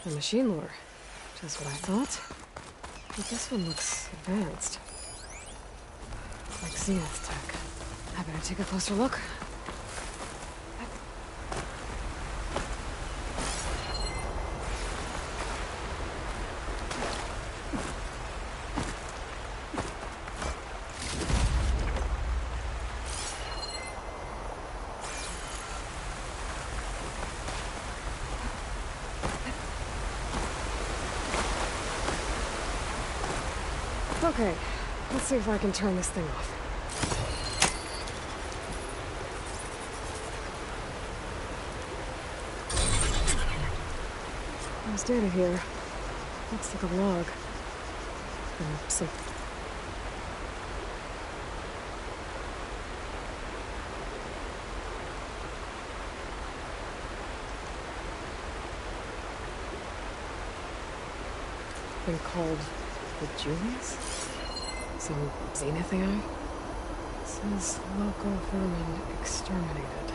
A machine lure. Just what I thought. But this one looks advanced. Like Zenith tech. I better take a closer look. Okay, let's see if I can turn this thing off. There's data here. Looks like a log. And some... been called the Julius? Some Zenith AI? Says local vermin exterminated.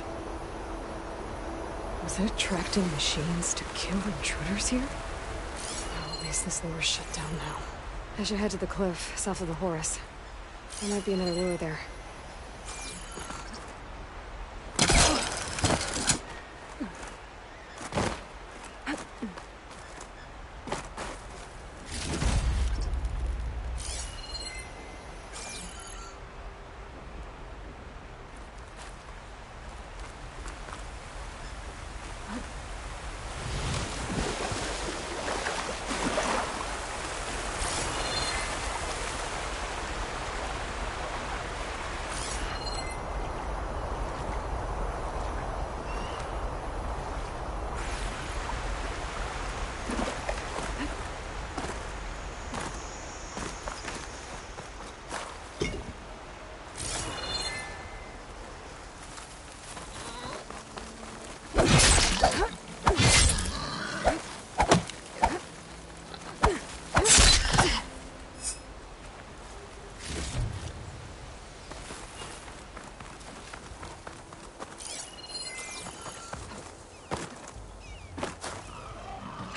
Was it attracting machines to kill intruders here? Well, at least this lure's shut down now. I should head to the cliff south of the Horus. There might be another lure there.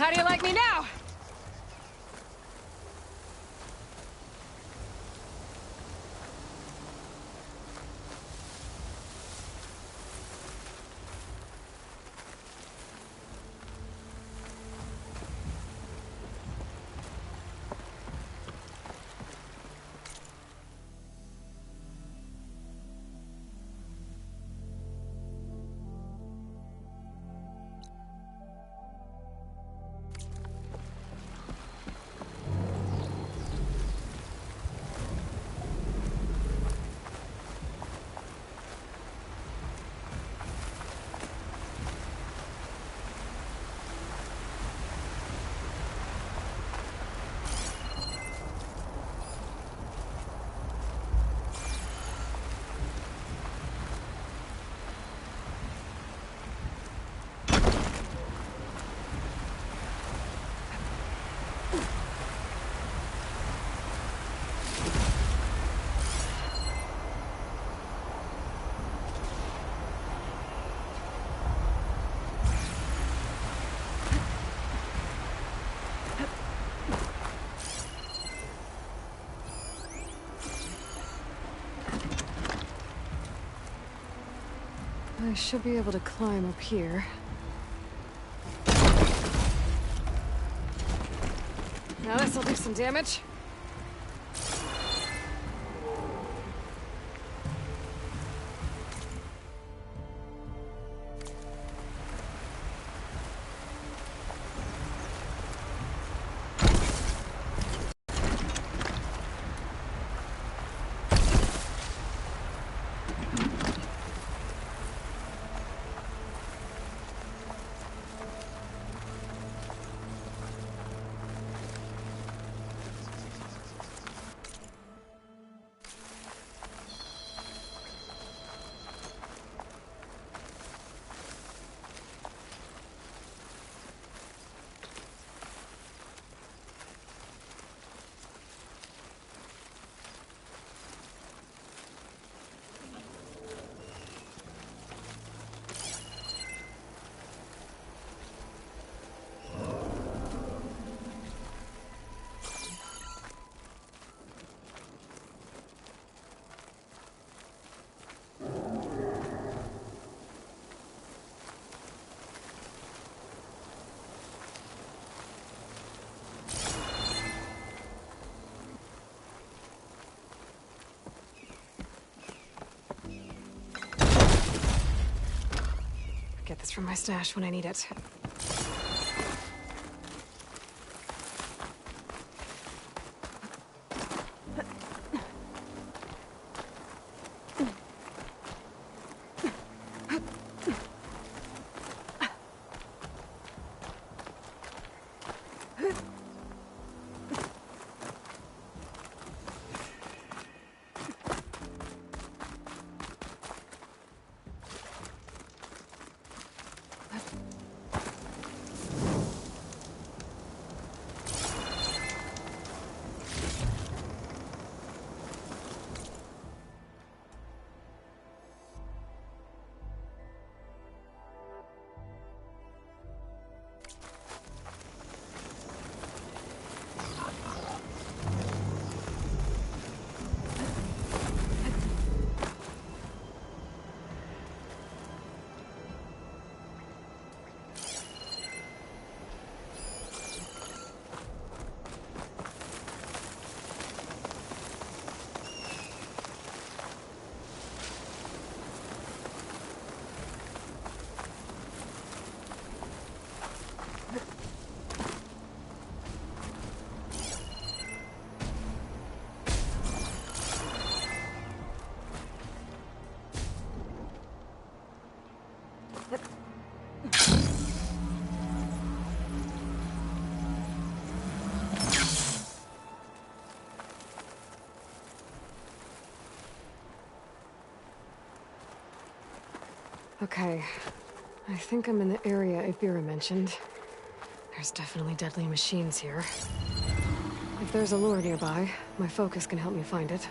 How do you like me now? I should be able to climb up here. Now this'll do some damage. Get this from my stash when I need it. Okay. I think I'm in the area Ibira mentioned. There's definitely deadly machines here. If there's a lure nearby, my focus can help me find it.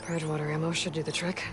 Bridgewater ammo should do the trick.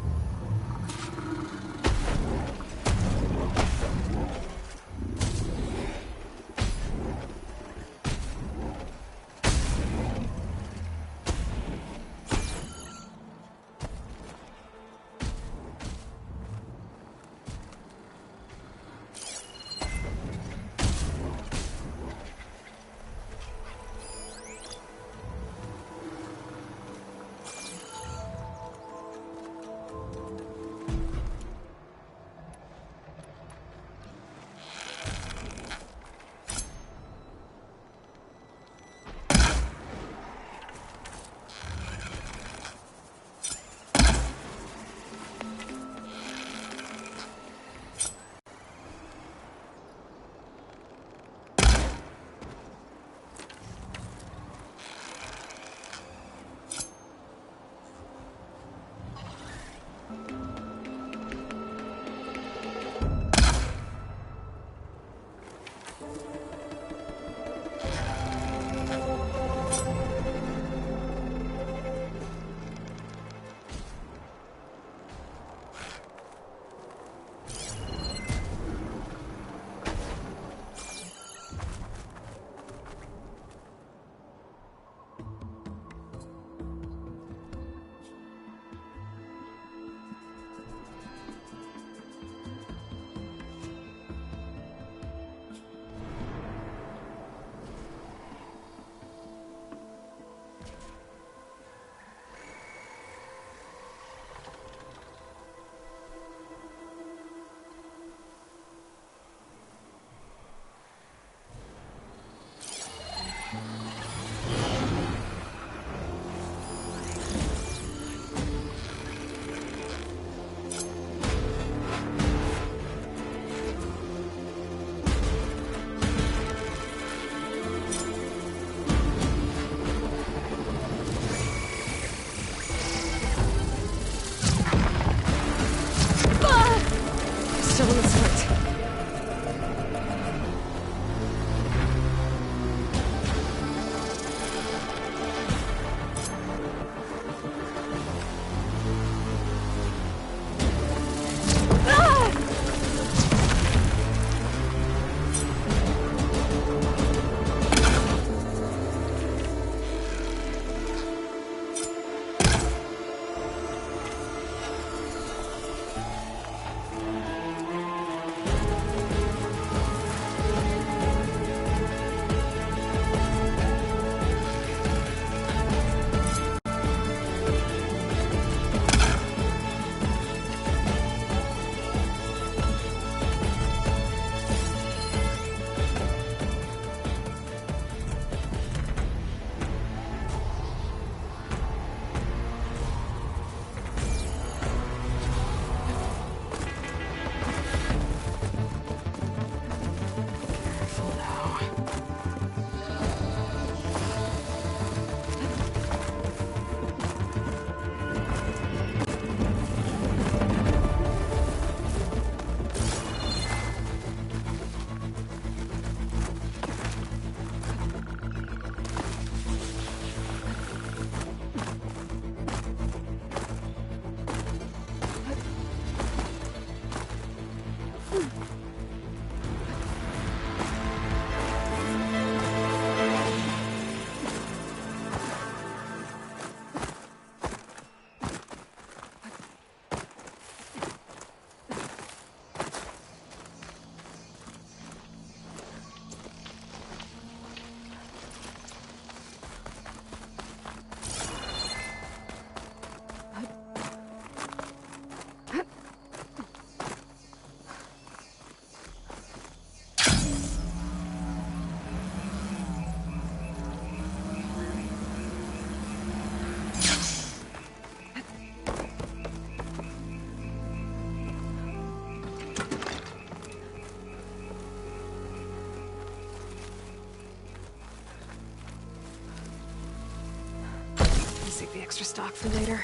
Save the extra stock for later.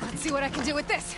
Let's see what I can do with this.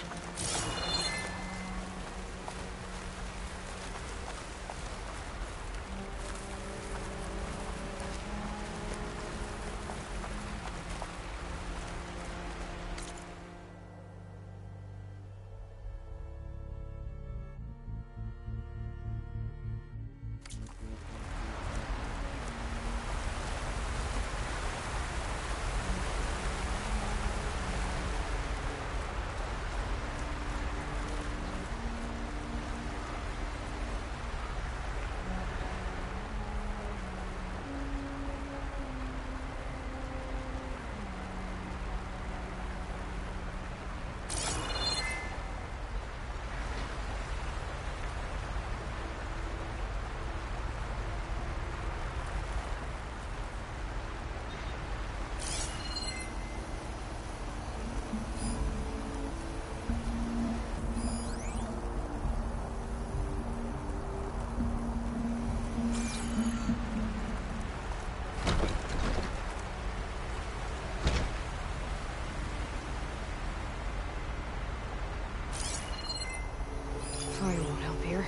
Fire won't help here.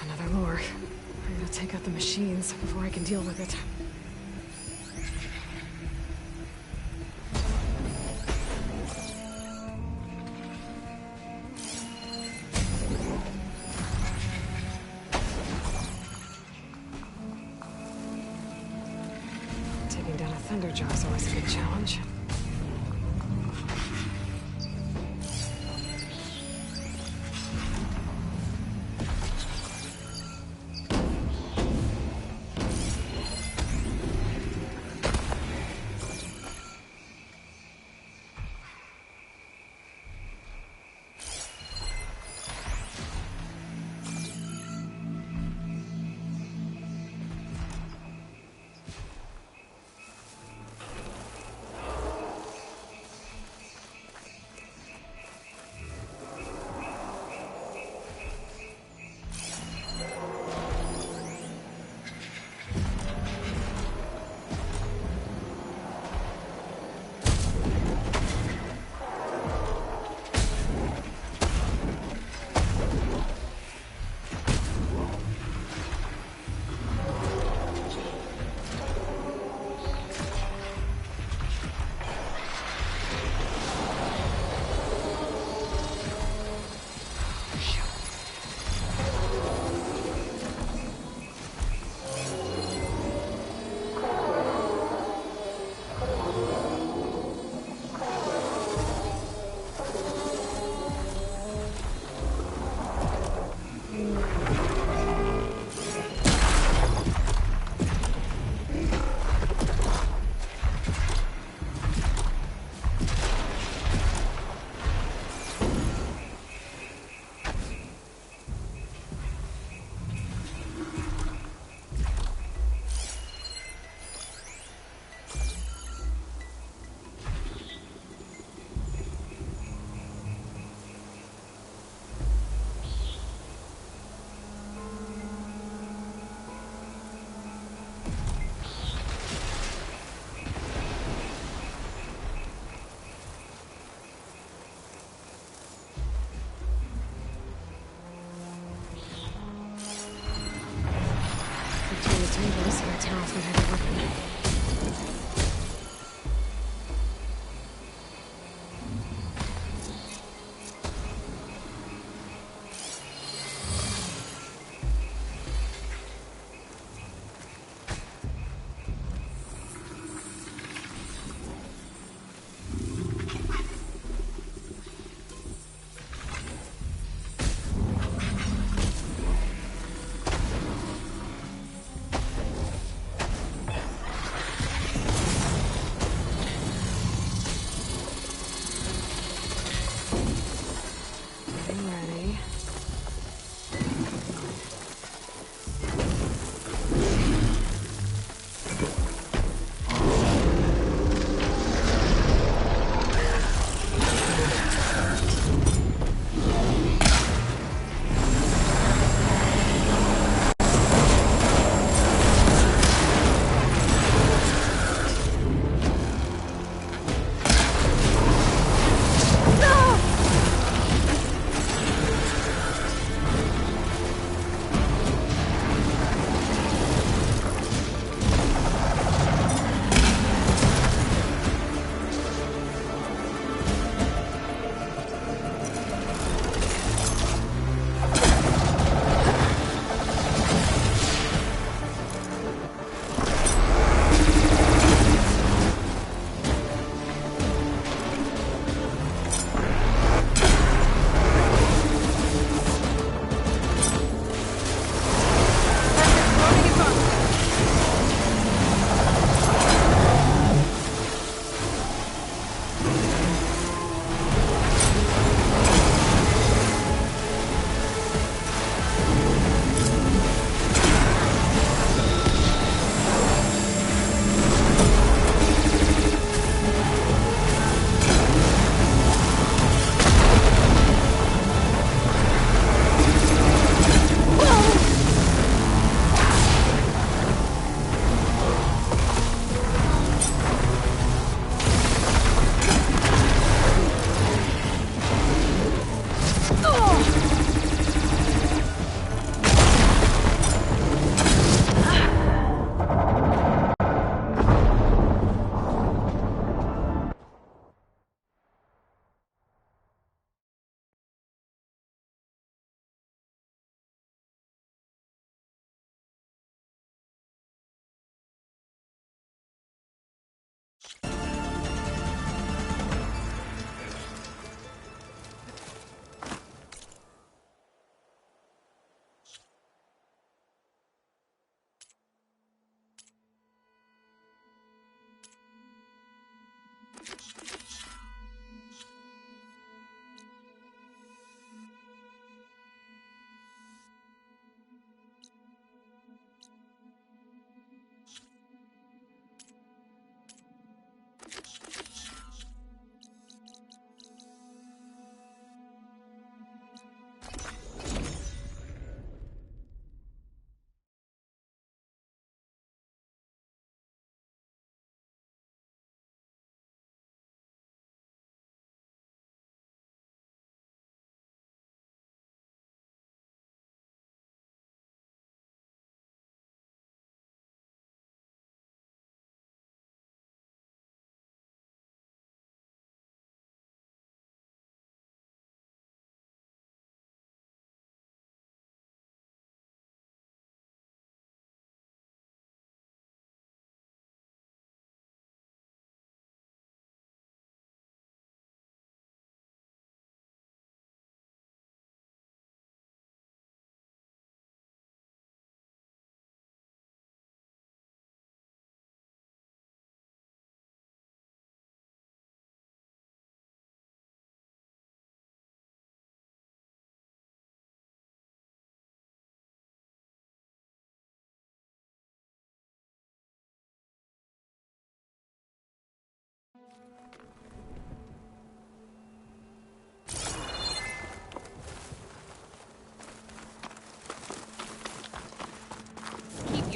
Another lure. I gotta take out the machines before I can deal with it. Taking down a Thunderjaw is always a good challenge.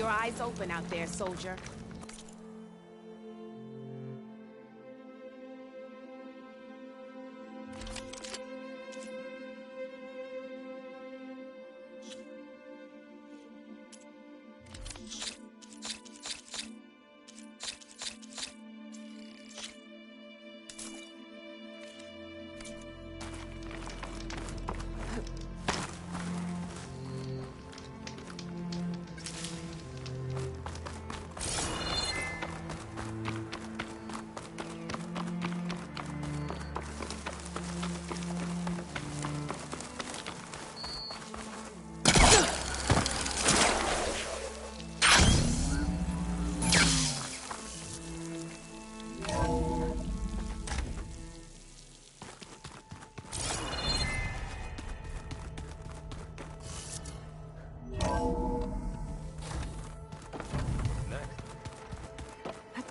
your eyes open out there, soldier.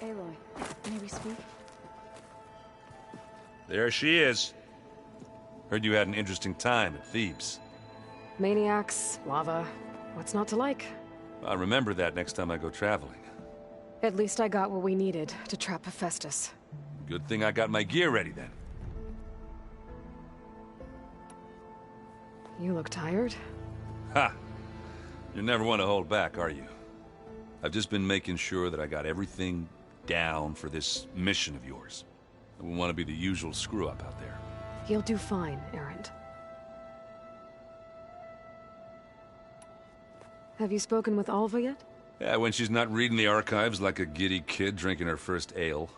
Aloy, may we speak? There she is. Heard you had an interesting time at Thebes. Maniacs, lava. What's not to like? I'll remember that next time I go traveling. At least I got what we needed to trap Hephaestus. Good thing I got my gear ready then. You look tired. Ha! You never want to hold back, are you? I've just been making sure that I got everything down for this mission of yours. I wouldn't want to be the usual screw-up out there. You'll do fine, Errant. Have you spoken with Alva yet? Yeah, when she's not reading the archives like a giddy kid drinking her first ale.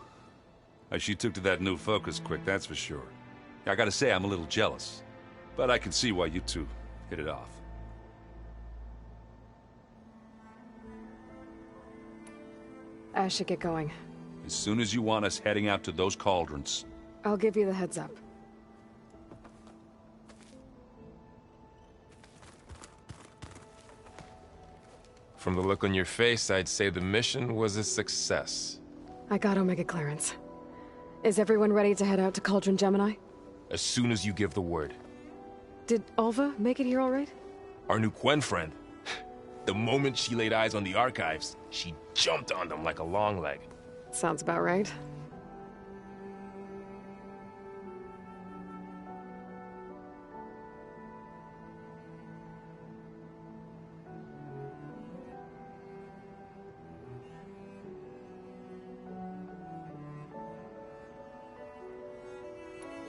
She took to that new focus quick, that's for sure. I gotta say, I'm a little jealous. But I can see why you two hit it off. I should get going. As soon as you want us heading out to those cauldrons. I'll give you the heads up. From the look on your face, I'd say the mission was a success. I got Omega clearance. Is everyone ready to head out to Cauldron Gemini? As soon as you give the word. Did Alva make it here all right? Our new Quen friend. The moment she laid eyes on the archives, she jumped on them like a long leg. Sounds about right.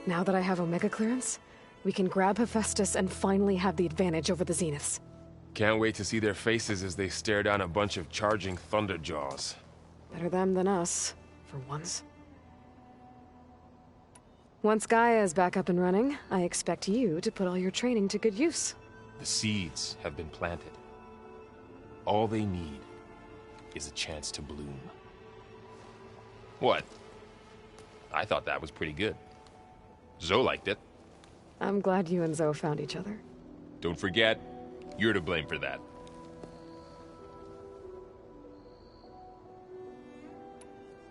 Now that I have Omega clearance, we can grab Hephaestus and finally have the advantage over the Zeniths. Can't wait to see their faces as they stare down a bunch of charging Thunderjaws. Better them than us, for once. Once Gaia is back up and running, I expect you to put all your training to good use. The seeds have been planted. All they need is a chance to bloom. What? I thought that was pretty good. Zoe liked it. I'm glad you and Zoe found each other. Don't forget, you're to blame for that.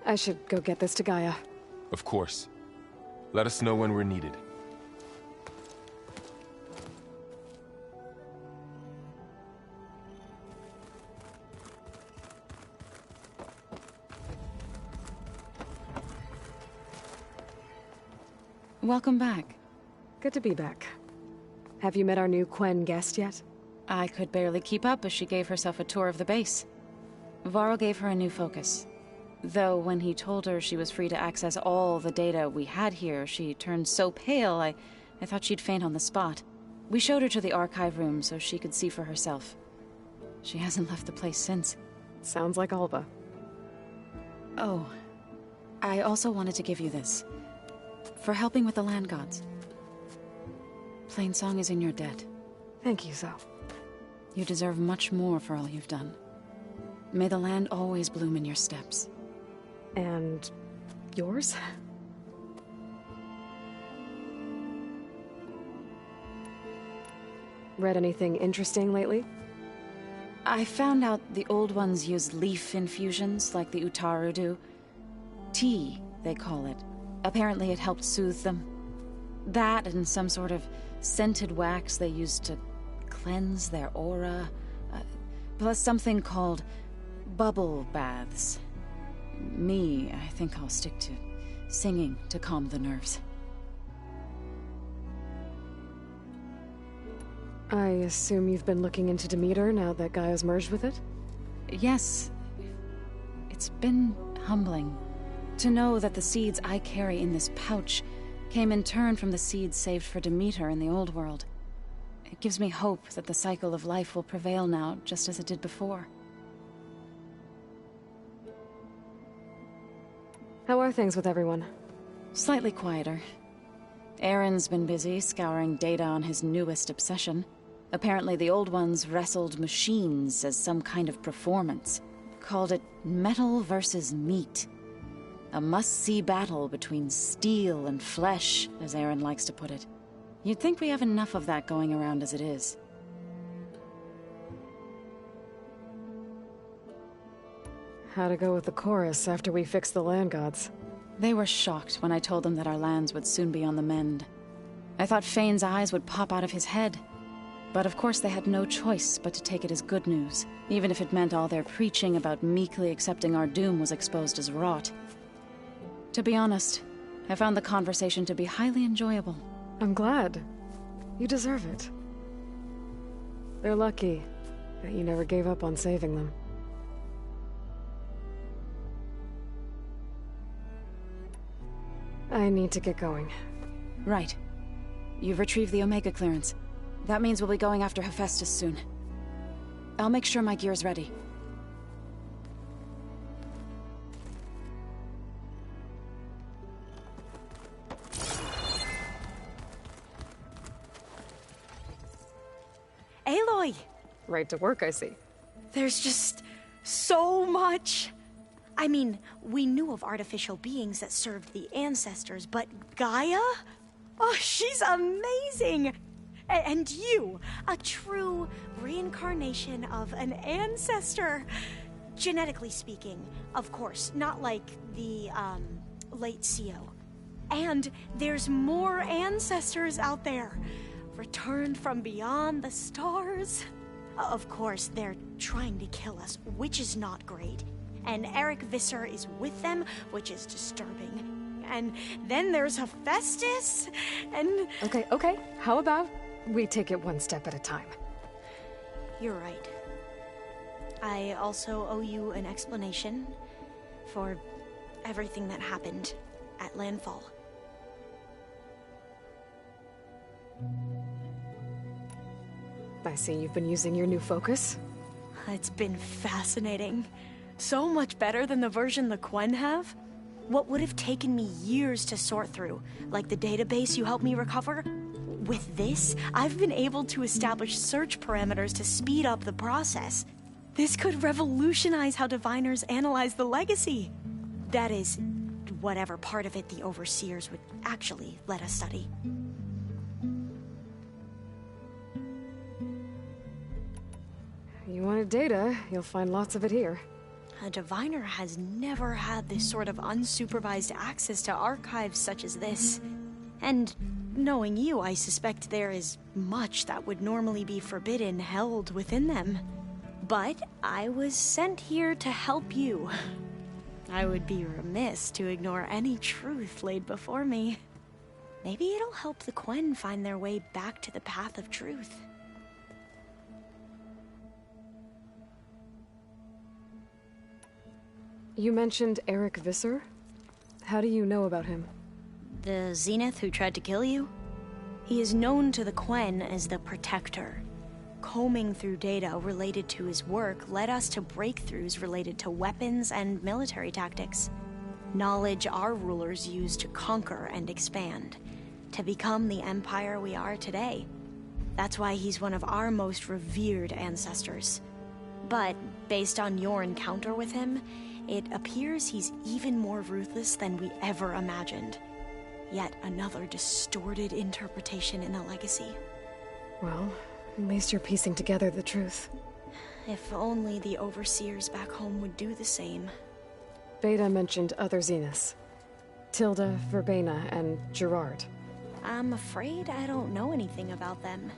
I should go get this to Gaia. Of course. Let us know when we're needed. Welcome back. Good to be back. Have you met our new Quen guest yet? I could barely keep up as she gave herself a tour of the base. Varl gave her a new focus. Though when he told her she was free to access all the data we had here, she turned so pale I thought she'd faint on the spot. We showed her to the archive room so she could see for herself. She hasn't left the place since. Sounds like Alva. Oh, I also wanted to give you this. For helping with the land gods. Plainsong is in your debt. Thank you, Zoe. You deserve much more for all you've done. May the land always bloom in your steps. And yours? Read anything interesting lately? I found out the old ones use leaf infusions like the Utaru do. Tea, they call it. Apparently it helped soothe them. That and some sort of scented wax they used to cleanse their aura. Plus something called bubble baths. Me, I think I'll stick to singing to calm the nerves. I assume you've been looking into Demeter now that Gaia's merged with it? Yes. It's been humbling to know that the seeds I carry in this pouch came in turn from the seeds saved for Demeter in the old world. It gives me hope that the cycle of life will prevail now, just as it did before. How are things with everyone? Slightly quieter. Aaron's been busy scouring data on his newest obsession. Apparently the old ones wrestled machines as some kind of performance. Called it metal versus meat. A must-see battle between steel and flesh, as Aaron likes to put it. You'd think we have enough of that going around as it is. How'd it go with the chorus after we fixed the land gods? They were shocked when I told them that our lands would soon be on the mend. I thought Fane's eyes would pop out of his head. But of course they had no choice but to take it as good news, even if it meant all their preaching about meekly accepting our doom was exposed as rot. To be honest, I found the conversation to be highly enjoyable. I'm glad. You deserve it. They're lucky that you never gave up on saving them. I need to get going. Right. You've retrieved the Omega clearance. That means we'll be going after Hephaestus soon. I'll make sure my gear's ready. Aloy! Right to work, I see. There's just so much. I mean, we knew of artificial beings that served the ancestors, but Gaia? Oh, she's amazing! And you, a true reincarnation of an ancestor. Genetically speaking, of course, not like the, late CO. And there's more ancestors out there, returned from beyond the stars. Of course, they're trying to kill us, which is not great. And Eric Visser is with them, which is disturbing. And then there's Hephaestus, and... Okay. How about we take it one step at a time? You're right. I also owe you an explanation for everything that happened at Landfall. I see you've been using your new focus. It's been fascinating. So much better than the version the Quen have. What would have taken me years to sort through, like the database you helped me recover, with this, I've been able to establish search parameters to speed up the process. This could revolutionize how diviners analyze the legacy. That is, whatever part of it the overseers would actually let us study. You wanted data, you'll find lots of it here. A diviner has never had this sort of unsupervised access to archives such as this. And knowing you, I suspect there is much that would normally be forbidden held within them. But I was sent here to help you. I would be remiss to ignore any truth laid before me. Maybe it'll help the Quen find their way back to the path of truth. You mentioned Eric Visser? How do you know about him? The Zenith who tried to kill you? He is known to the Quen as the Protector. Combing through data related to his work led us to breakthroughs related to weapons and military tactics. Knowledge our rulers used to conquer and expand, to become the empire we are today. That's why he's one of our most revered ancestors. But based on your encounter with him, it appears he's even more ruthless than we ever imagined. Yet another distorted interpretation in the legacy. Well, at least you're piecing together the truth. If only the overseers back home would do the same. Beta mentioned other Zeniths. Tilda, Verbena, and Gerard. I'm afraid I don't know anything about them.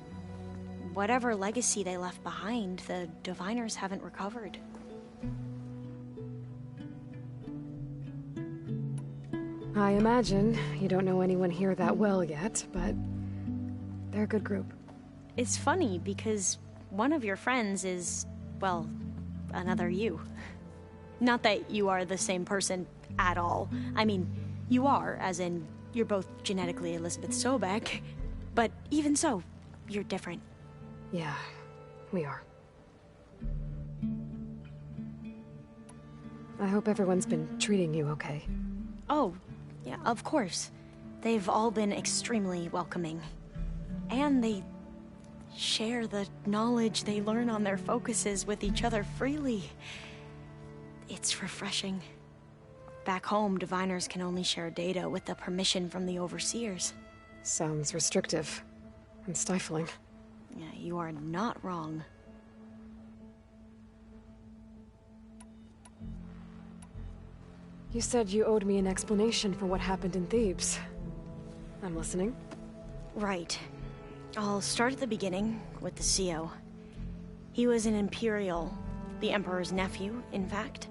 Whatever legacy they left behind, the diviners haven't recovered. I imagine you don't know anyone here that well yet, but they're a good group. It's funny because one of your friends is, well, another you. Not that you are the same person at all. I mean, you are, as in, you're both genetically Elizabeth Sobek, but even so, you're different. Yeah, we are. I hope everyone's been treating you okay. Oh, yeah, of course. They've all been extremely welcoming. And they share the knowledge they learn on their focuses with each other freely. It's refreshing. Back home, diviners can only share data with the permission from the overseers. Sounds restrictive and stifling. Yeah, you are not wrong. You said you owed me an explanation for what happened in Thebes. I'm listening. Right. I'll start at the beginning with the CO. He was an Imperial, the Emperor's nephew, in fact.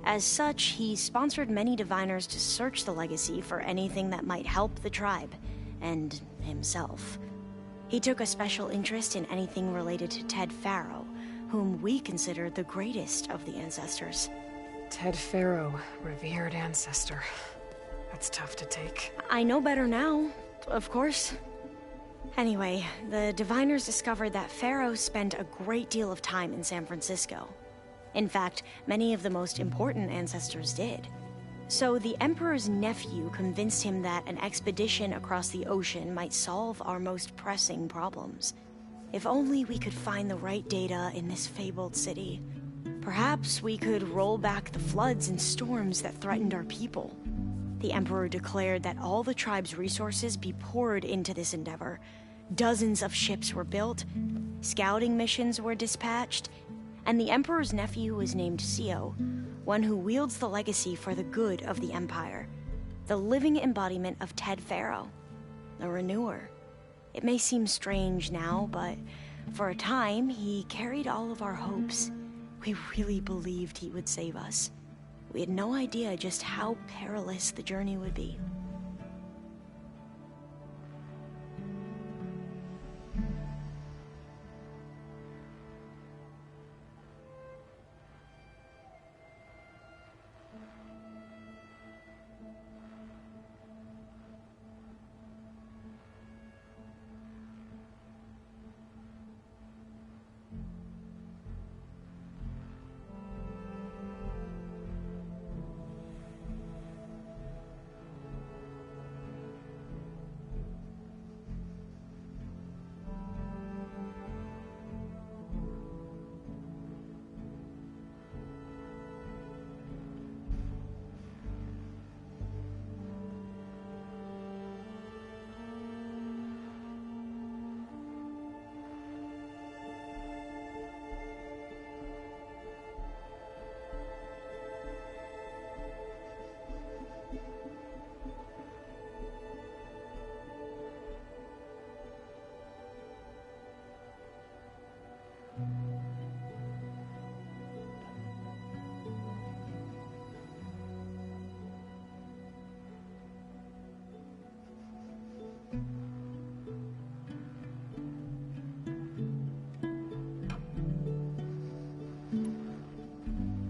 As such, he sponsored many diviners to search the legacy for anything that might help the tribe, and himself. He took a special interest in anything related to Ted Faro, whom we consider the greatest of the ancestors. Ted Faro, revered ancestor. That's tough to take. I know better now, of course. Anyway, the diviners discovered that Faro spent a great deal of time in San Francisco. In fact, many of the most important ancestors did. So the Emperor's nephew convinced him that an expedition across the ocean might solve our most pressing problems. If only we could find the right data in this fabled city. Perhaps we could roll back the floods and storms that threatened our people. The Emperor declared that all the tribe's resources be poured into this endeavor. Dozens of ships were built, scouting missions were dispatched, and the Emperor's nephew was named CO, one who wields the legacy for the good of the Empire. The living embodiment of Ted Faro, the Renewer. It may seem strange now, but for a time, he carried all of our hopes. We really believed he would save us. We had no idea just how perilous the journey would be.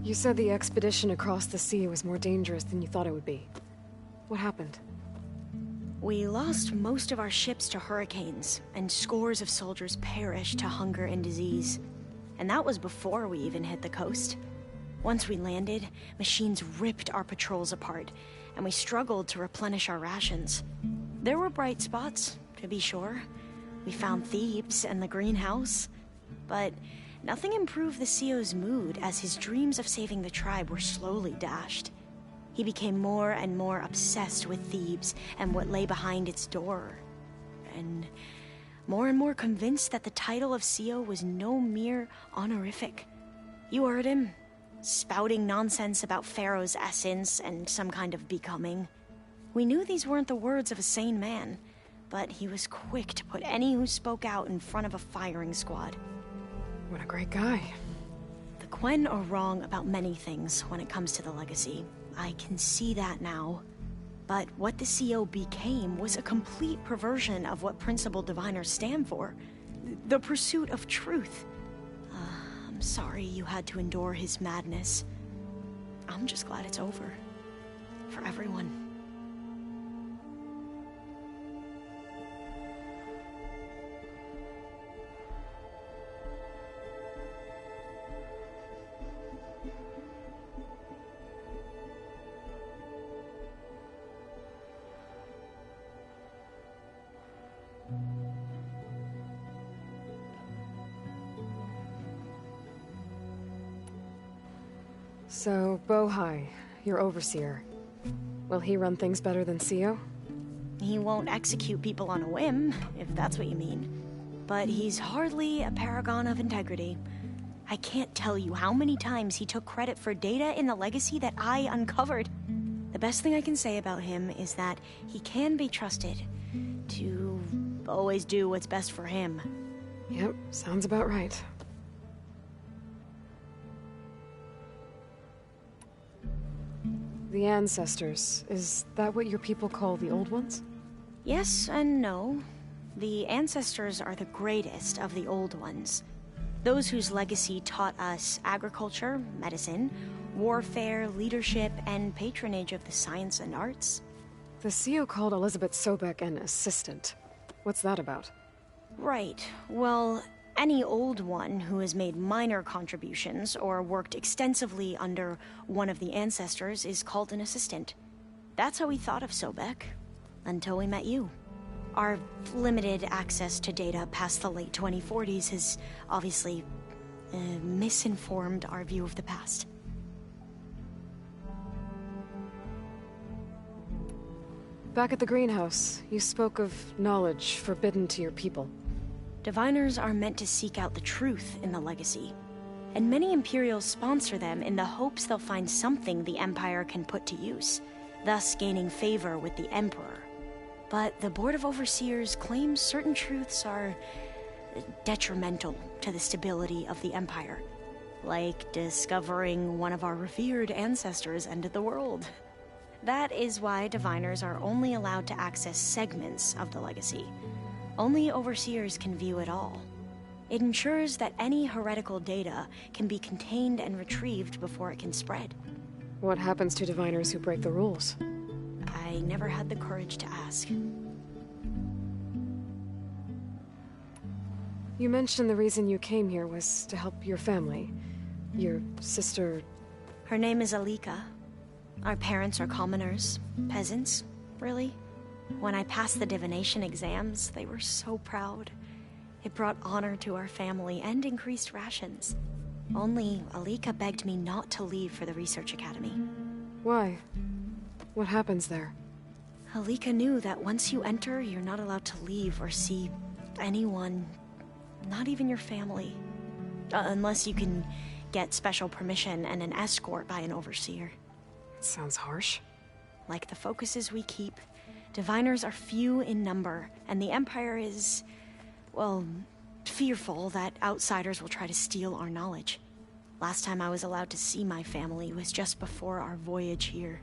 You said the expedition across the sea was more dangerous than you thought it would be. What happened? We lost most of our ships to hurricanes, and scores of soldiers perished to hunger and disease. And that was before we even hit the coast. Once we landed, machines ripped our patrols apart, and we struggled to replenish our rations. There were bright spots, to be sure. We found Thebes and the greenhouse, but nothing improved the CO's mood as his dreams of saving the tribe were slowly dashed. He became more and more obsessed with Thebes and what lay behind its door. And more convinced that the title of CO was no mere honorific. You heard him, spouting nonsense about Pharaoh's essence and some kind of becoming. We knew these weren't the words of a sane man, but he was quick to put any who spoke out in front of a firing squad. What a great guy. The Quen are wrong about many things when it comes to the legacy. I can see that now. But what the CO became was a complete perversion of what principled diviners stand for. The pursuit of truth. I'm sorry you had to endure his madness. I'm just glad it's over. For everyone. So, Bohai, your overseer. Will he run things better than CO? He won't execute people on a whim, if that's what you mean. But he's hardly a paragon of integrity. I can't tell you how many times he took credit for data in the legacy that I uncovered. The best thing I can say about him is that he can be trusted to always do what's best for him. Yep, sounds about right. The ancestors, is that what your people call the old ones? Yes and no. The ancestors are the greatest of the old ones. Those whose legacy taught us agriculture, medicine, warfare, leadership, and patronage of the science and arts. The CO called Elizabeth Sobek an assistant. What's that about? Right. Well, any old one who has made minor contributions or worked extensively under one of the ancestors is called an assistant. That's how we thought of Sobek, until we met you. Our limited access to data past the late 2040s has obviously misinformed our view of the past. Back at the greenhouse, you spoke of knowledge forbidden to your people. Diviners are meant to seek out the truth in the legacy, and many Imperials sponsor them in the hopes they'll find something the Empire can put to use, thus gaining favor with the Emperor. But the Board of Overseers claims certain truths are detrimental to the stability of the Empire, like discovering one of our revered ancestors ended the world. That is why Diviners are only allowed to access segments of the legacy. Only Overseers can view it all. It ensures that any heretical data can be contained and retrieved before it can spread. What happens to Diviners who break the rules? I never had the courage to ask. You mentioned the reason you came here was to help your family. Your sister... Her name is Alika. Our parents are commoners, peasants, really. When I passed the divination exams, they were so proud. It brought honor to our family and increased rations. Only Alika begged me not to leave for the research academy. Why? What happens there? Alika knew that once you enter, you're not allowed to leave or see anyone, not even your family. Unless you can get special permission and an escort by an overseer. Sounds harsh. Like the focuses we keep, Diviners are few in number, and the Empire is, well, fearful that outsiders will try to steal our knowledge. Last time I was allowed to see my family was just before our voyage here.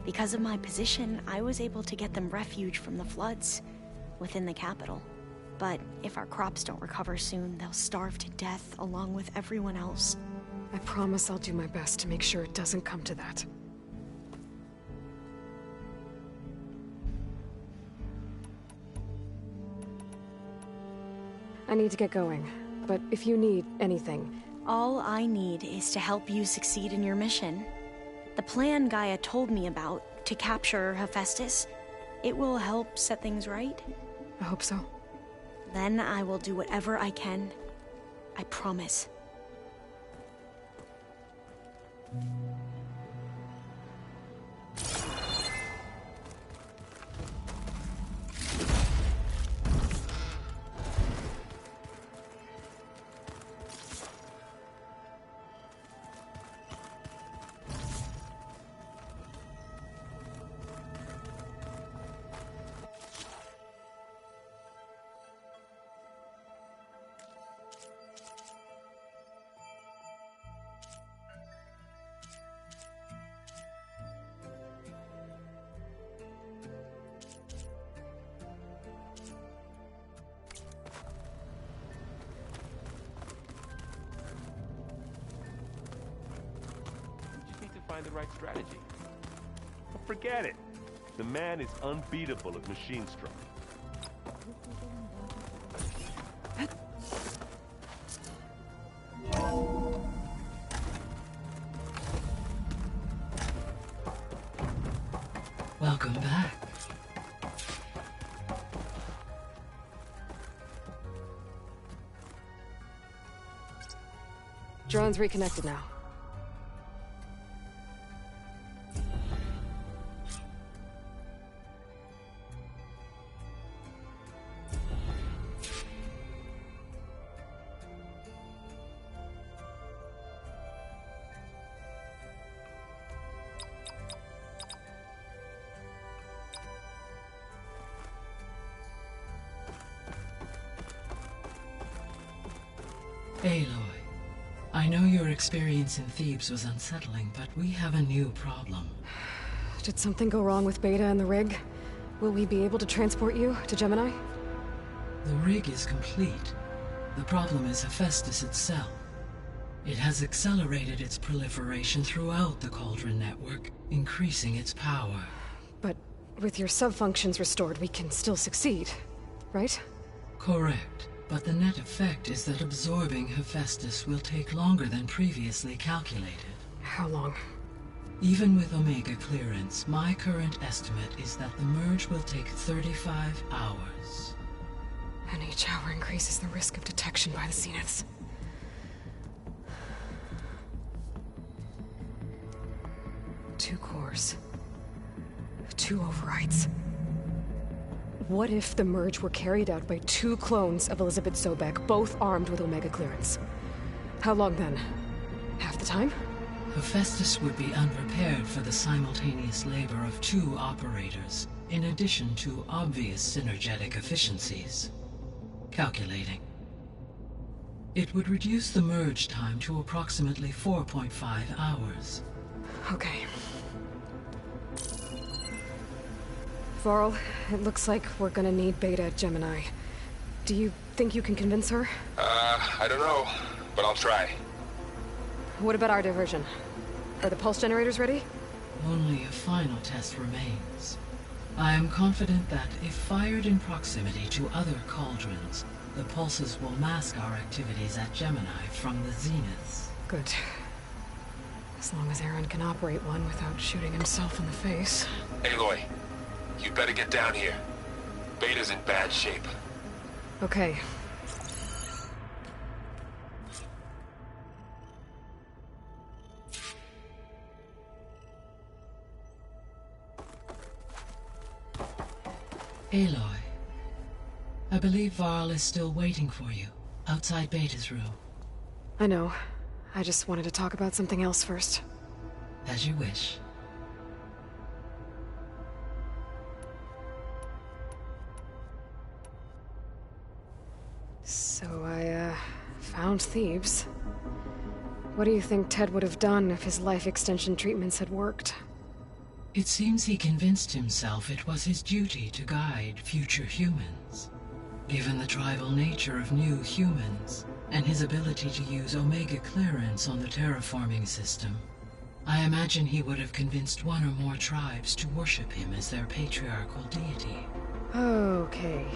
Because of my position, I was able to get them refuge from the floods within the capital. But if our crops don't recover soon, they'll starve to death along with everyone else. I promise I'll do my best to make sure it doesn't come to that. I need to get going, but if you need anything... All I need is to help you succeed in your mission. The plan Gaia told me about, to capture Hephaestus, it will help set things right. I hope so. Then I will do whatever I can. I promise. find the right strategy. Forget it. The man is unbeatable at machine strike. Welcome back. Drone's reconnected now. Aloy, I know your experience in Thebes was unsettling, but we have a new problem. Did something go wrong with Beta and the rig? Will we be able to transport you to Gemini? The rig is complete. The problem is Hephaestus itself. It has accelerated its proliferation throughout the Cauldron network, increasing its power. But with your sub-functions restored, we can still succeed, right? Correct. But the net effect is that absorbing Hephaestus will take longer than previously calculated. How long? Even with Omega clearance, my current estimate is that the merge will take 35 hours. And each hour increases the risk of detection by the Zeniths. Two cores. Two overrides. What if the merge were carried out by two clones of Elizabeth Sobek, both armed with Omega clearance? How long then? Half the time? Hephaestus would be unprepared for the simultaneous labor of two operators, in addition to obvious synergetic efficiencies. Calculating. It would reduce the merge time to approximately 4.5 hours. Okay. Varl, it looks like we're gonna need Beta at Gemini. Do you think you can convince her? I don't know, but I'll try. What about our diversion? Are the pulse generators ready? Only a final test remains. I am confident that if fired in proximity to other cauldrons, the pulses will mask our activities at Gemini from the Zeniths. Good. As long as Aaron can operate one without shooting himself in the face. Aloy, you better get down here. Beta's in bad shape. Okay. Aloy, I believe Varl is still waiting for you, outside Beta's room. I know. I just wanted to talk about something else first. As you wish. So I, found Thebes. What do you think Ted would have done if his life extension treatments had worked? It seems he convinced himself it was his duty to guide future humans. Given the tribal nature of new humans, and his ability to use Omega clearance on the terraforming system, I imagine he would have convinced one or more tribes to worship him as their patriarchal deity. Okay.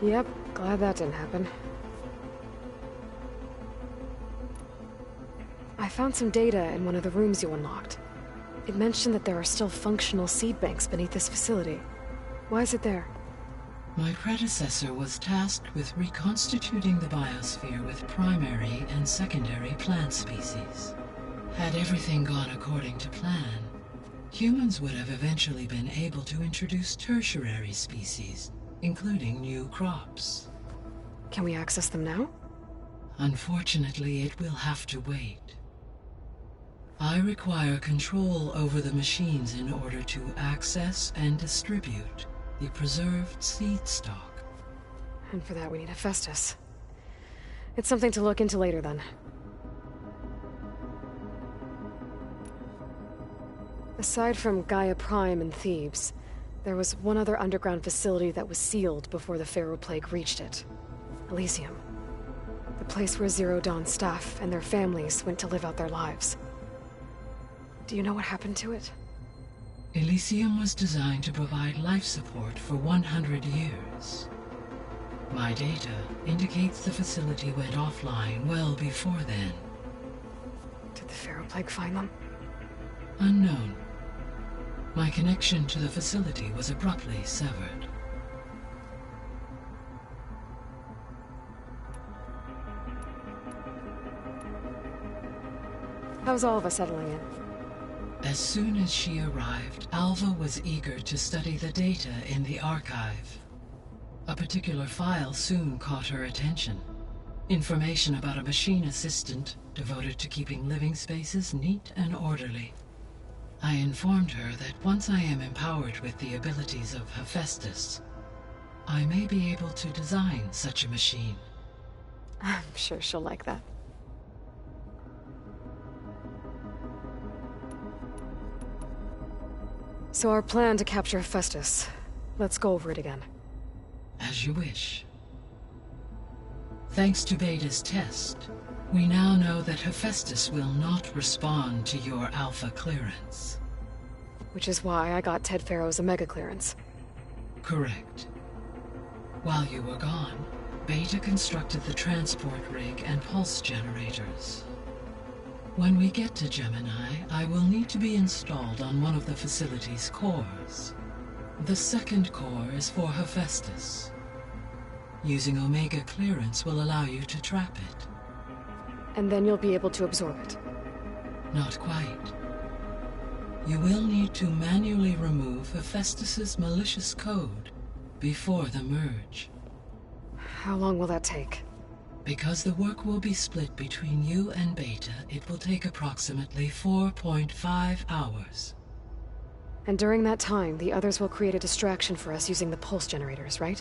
Yep, glad that didn't happen. I found some data in one of the rooms you unlocked. It mentioned that there are still functional seed banks beneath this facility. Why is it there? My predecessor was tasked with reconstituting the biosphere with primary and secondary plant species. Had everything gone according to plan, humans would have eventually been able to introduce tertiary species, including new crops. Can we access them now? Unfortunately, it will have to wait. I require control over the machines in order to access and distribute the preserved seed stock. And for that we need Hephaestus. It's something to look into later then. Aside from Gaia Prime and Thebes, there was one other underground facility that was sealed before the Pharaoh Plague reached it. Elysium. The place where Zero Dawn staff and their families went to live out their lives. Do you know what happened to it? Elysium was designed to provide life support for 100 years. My data indicates the facility went offline well before then. Did the Pharaoh Plague find them? Unknown. My connection to the facility was abruptly severed. How's all of us settling in? As soon as she arrived, Alva was eager to study the data in the archive. A particular file soon caught her attention. Information about a machine assistant devoted to keeping living spaces neat and orderly. I informed her that once I am empowered with the abilities of Hephaestus, I may be able to design such a machine. I'm sure she'll like that. So our plan to capture Hephaestus. Let's go over it again. As you wish. Thanks to Beta's test, we now know that Hephaestus will not respond to your Alpha clearance. Which is why I got Ted Pharaoh's Omega clearance. Correct. While you were gone, Beta constructed the transport rig and pulse generators. When we get to Gemini, I will need to be installed on one of the facility's cores. The second core is for Hephaestus. Using Omega clearance will allow you to trap it. And then you'll be able to absorb it. Not quite. You will need to manually remove Hephaestus's malicious code before the merge. How long will that take? Because the work will be split between you and Beta, it will take approximately 4.5 hours. And during that time, the others will create a distraction for us using the pulse generators, right?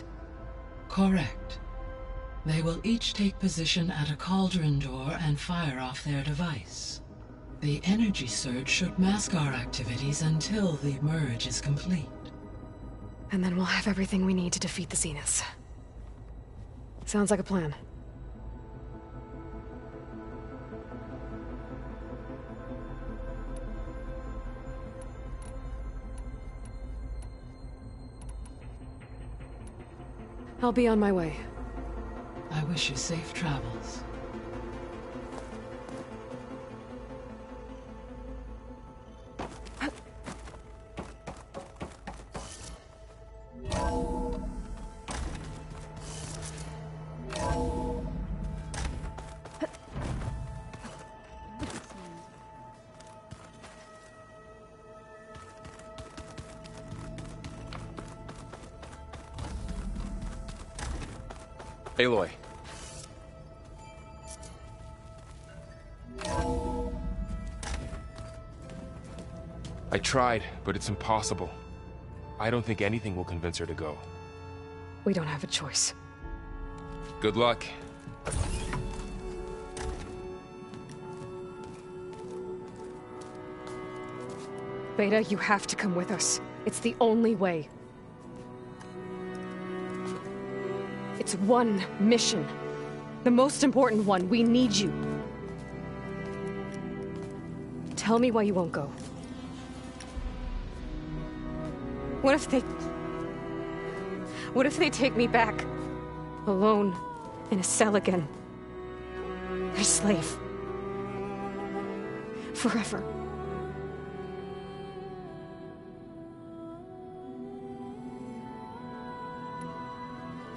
Correct. They will each take position at a cauldron door and fire off their device. The energy surge should mask our activities until the merge is complete. And then we'll have everything we need to defeat the Zeniths. Sounds like a plan. I'll be on my way. I wish you safe travels. Aloy. I tried, but it's impossible. I don't think anything will convince her to go. We don't have a choice. Good luck. Beta, you have to come with us. It's the only way. It's one mission. The most important one. We need you. Tell me why you won't go. What if they take me back? Alone, in a cell again. A slave. Forever.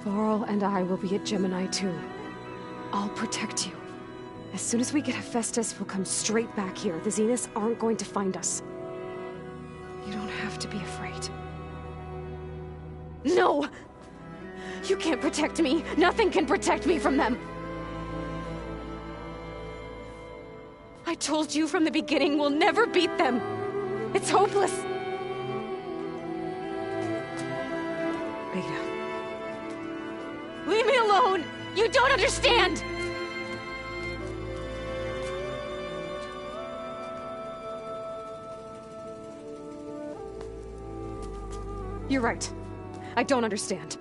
Varl and I will be at Gemini too. I'll protect you. As soon as we get Hephaestus, we'll come straight back here. The Zeniths aren't going to find us. You don't have to be afraid. No! You can't protect me. Nothing can protect me from them. I told you from the beginning we'll never beat them. It's hopeless. Beta. Leave me alone! You don't understand! You're right. I don't understand.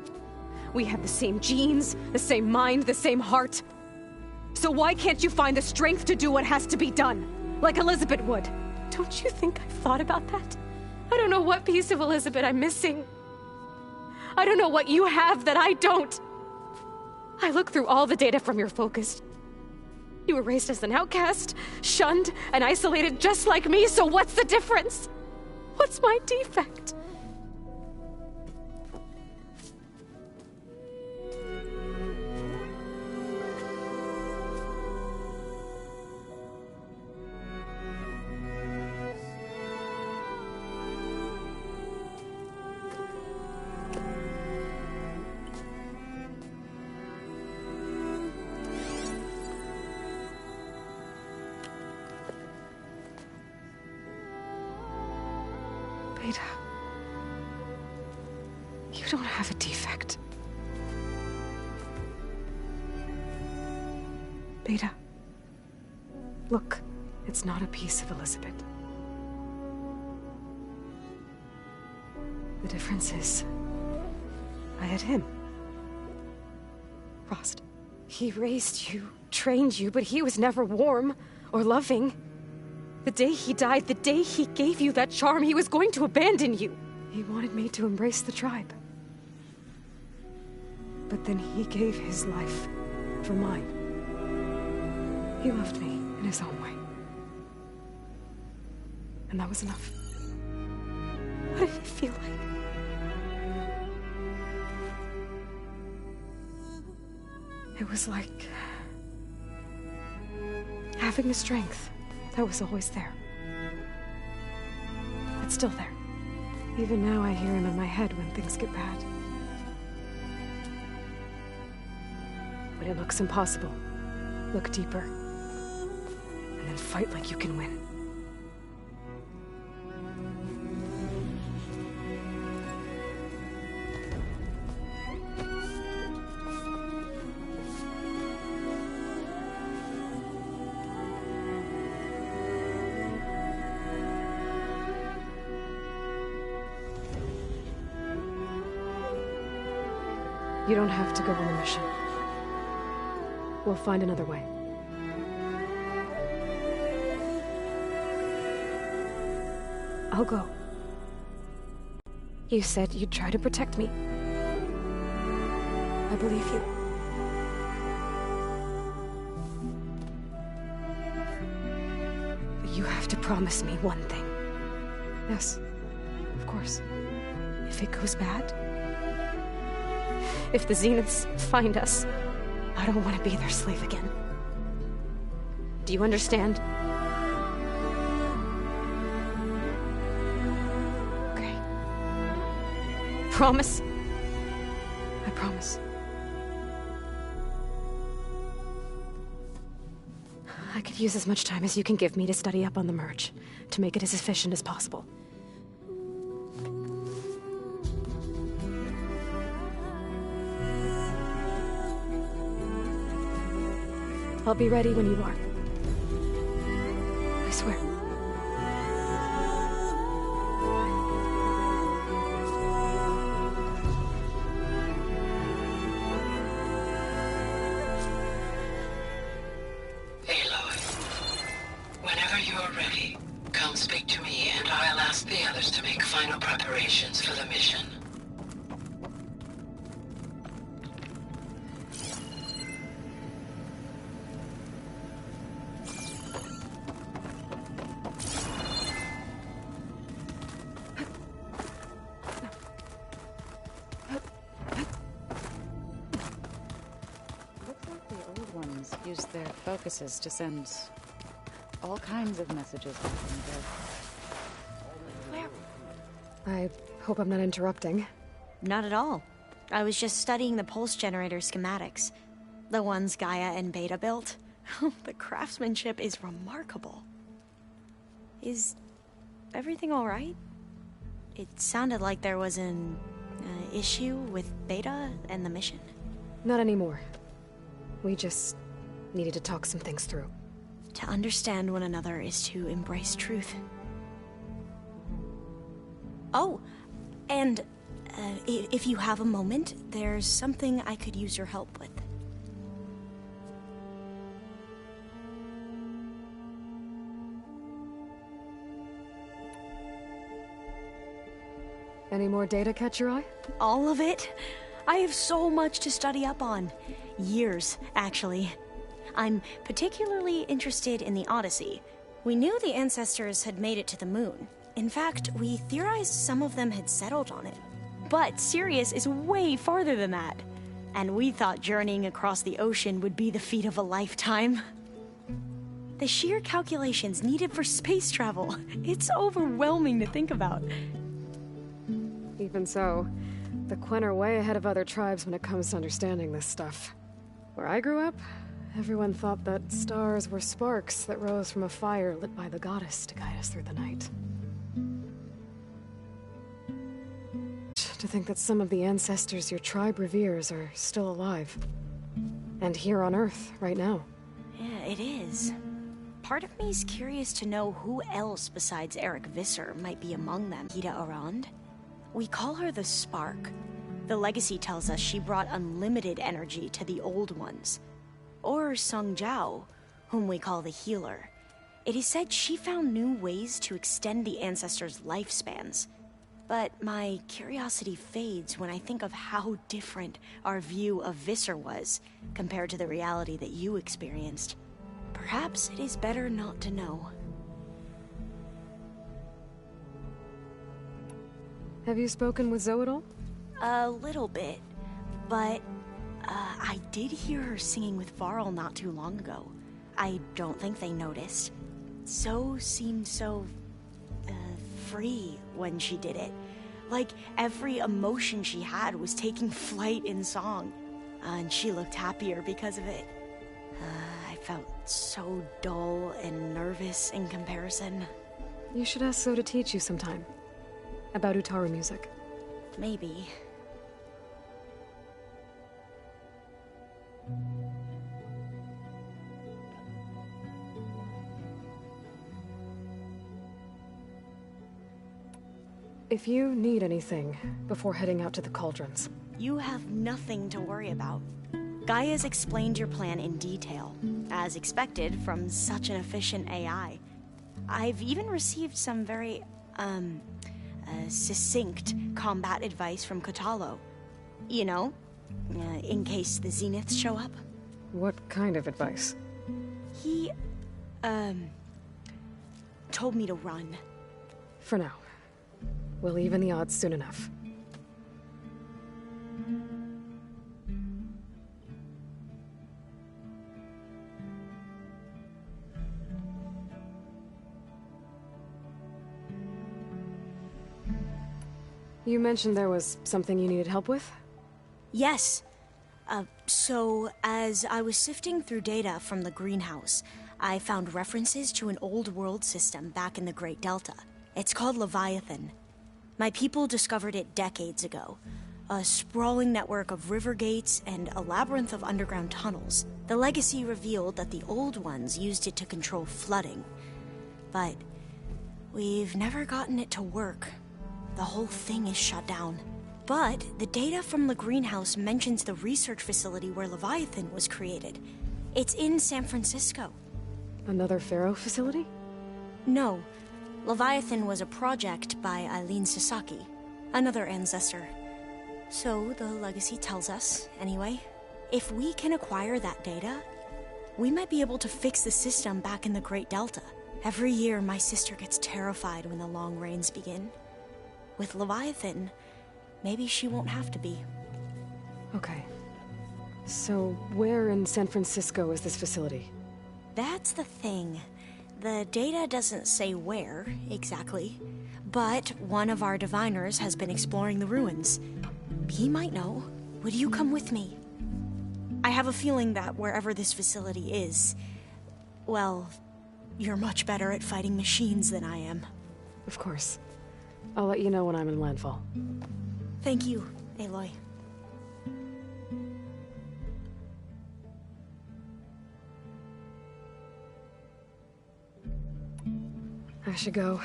We have the same genes, the same mind, the same heart. So why can't you find the strength to do what has to be done? Like Elizabeth would? Don't you think I've thought about that? I don't know what piece of Elizabeth I'm missing. I don't know what you have that I don't. I look through all the data from your focus. You were raised as an outcast, shunned, and isolated just like me, so what's the difference? What's my defect? Beta, you don't have a defect. Beta, look, it's not a piece of Elizabeth. The difference is, I had him. Frost. He raised you, trained you, but he was never warm or loving. The day he died, the day he gave you that charm, he was going to abandon you. He wanted me to embrace the tribe. But then he gave his life for mine. He loved me in his own way. And that was enough. What did it feel like? It was like having the strength that was always there. It's still there. Even now I hear him in my head when things get bad. When it looks impossible, look deeper. And then fight like you can win. You don't have to go on the mission. We'll find another way. I'll go. You said you'd try to protect me. I believe you. But you have to promise me one thing. Yes, of course. If it goes bad, if the Zeniths find us, I don't want to be their slave again. Do you understand? Okay. Promise? I promise. I could use as much time as you can give me to study up on the merge, to make it as efficient as possible. I'll be ready when you are. I swear. Aloy, whenever you are ready, come speak to me and I'll ask the others to make final preparations for the mission. Use their focuses to send all kinds of messages back and forth. I hope I'm not interrupting. Not at all. I was just studying the pulse generator schematics. The ones Gaia and Beta built. The craftsmanship is remarkable. Is everything all right? It sounded like there was an issue with Beta and the mission. Not anymore. We just needed to talk some things through. To understand one another is to embrace truth. Oh, and if you have a moment, there's something I could use your help with. Any more data catch your eye? All of it? I have so much to study up on. Years, actually. I'm particularly interested in the Odyssey. We knew the ancestors had made it to the moon. In fact, we theorized some of them had settled on it. But Sirius is way farther than that. And we thought journeying across the ocean would be the feat of a lifetime. The sheer calculations needed for space travel, it's overwhelming to think about. Even so, the Quen are way ahead of other tribes when it comes to understanding this stuff. Where I grew up, everyone thought that stars were sparks that rose from a fire lit by the goddess to guide us through the night. To think that some of the ancestors your tribe reveres are still alive. And here on Earth, right now. Yeah, it is. Part of me's curious to know who else besides Eric Visser might be among them. Ida Arand? We call her the Spark. The legacy tells us she brought unlimited energy to the old ones. Or Sung Jiao, whom we call the Healer. It is said she found new ways to extend the ancestors' lifespans. But my curiosity fades when I think of how different our view of Visser was compared to the reality that you experienced. Perhaps it is better not to know. Have you spoken with Zoe at all? A little bit, but I did hear her singing with Varl not too long ago. I don't think they noticed. Zoe seemed so free when she did it. Like every emotion she had was taking flight in song. And she looked happier because of it. I felt so dull and nervous in comparison. You should ask Zoe to teach you sometime. About Utaru music. Maybe. If you need anything before heading out to the cauldrons. You have nothing to worry about. Gaia's explained your plan in detail, as expected from such an efficient AI. I've even received some very, succinct combat advice from Kotalo. You know, in case the Zeniths show up. What kind of advice? He, told me to run. For now. We'll even the odds soon enough. You mentioned there was something you needed help with? Yes. So, as I was sifting through data from the greenhouse, I found references to an old world system back in the Great Delta. It's called Leviathan. My people discovered it decades ago. A sprawling network of river gates and a labyrinth of underground tunnels. The legacy revealed that the old ones used it to control flooding. But we've never gotten it to work. The whole thing is shut down. But the data from the greenhouse mentions the research facility where Leviathan was created. It's in San Francisco. Another Pharaoh facility? No. Leviathan was a project by Eileen Sasaki, another ancestor. So the legacy tells us, anyway. If we can acquire that data, we might be able to fix the system back in the Great Delta. Every year, my sister gets terrified when the long rains begin. With Leviathan, maybe she won't have to be. Okay. So, where in San Francisco is this facility? That's the thing. The data doesn't say where, exactly. But one of our diviners has been exploring the ruins. He might know. Would you come with me? I have a feeling that wherever this facility is, well, you're much better at fighting machines than I am. Of course. I'll let you know when I'm in landfall. Thank you, Aloy. I should go.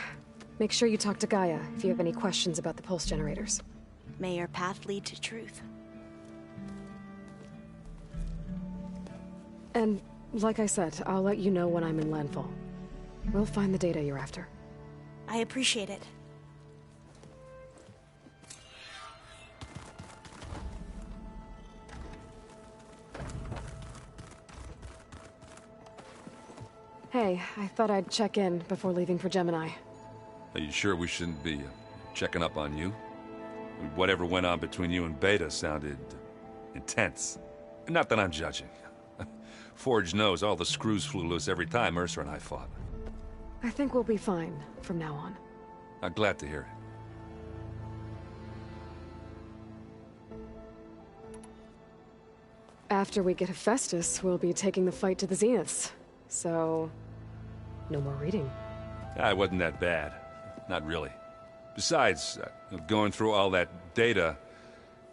Make sure you talk to Gaia if you have any questions about the pulse generators. May your path lead to truth. And, like I said, I'll let you know when I'm in landfall. We'll find the data you're after. I appreciate it. Hey, I thought I'd check in before leaving for Gemini. Are you sure we shouldn't be checking up on you? Whatever went on between you and Beta sounded intense. Not that I'm judging. Forge knows all the screws flew loose every time Mercer and I fought. I think we'll be fine from now on. I'm glad to hear it. After we get Hephaestus, we'll be taking the fight to the Zeniths. So, no more reading. It wasn't that bad. Not really. Besides, going through all that data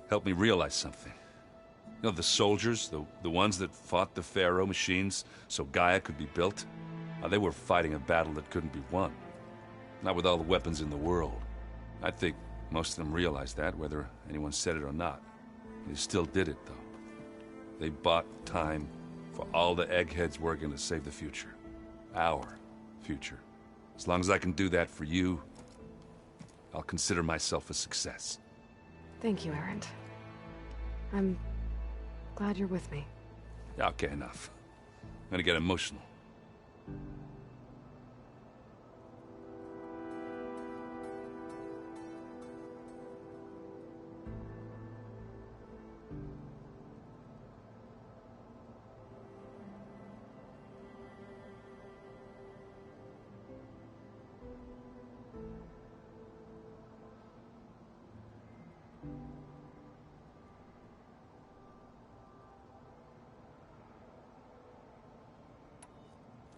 helped me realize something. You know, the soldiers, the ones that fought the Pharaoh machines so Gaia could be built, they were fighting a battle that couldn't be won. Not with all the weapons in the world. I think most of them realized that, whether anyone said it or not. They still did it, though. They bought time for all the eggheads working to save the future. Our future. As long as I can do that for you, I'll consider myself a success. Thank you, Erend. I'm glad you're with me. Okay, enough. I'm gonna get emotional.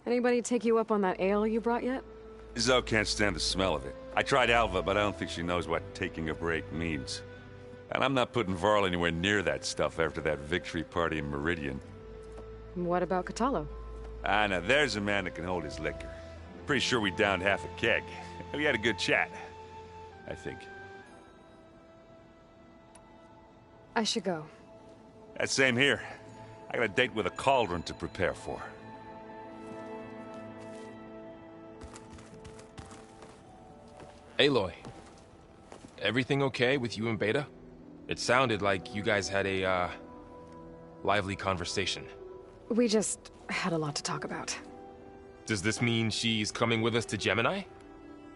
Anybody take you up on that ale you brought yet? Zoe can't stand the smell of it. I tried Alva, but I don't think she knows what taking a break means. And I'm not putting Varl anywhere near that stuff after that victory party in Meridian. What about Catalo? Now there's a man that can hold his liquor. Pretty sure we downed half a keg. We had a good chat, I think. I should go. Same here. I got a date with a cauldron to prepare for. Aloy, everything okay with you and Beta? It sounded like you guys had a, lively conversation. We just had a lot to talk about. Does this mean she's coming with us to Gemini?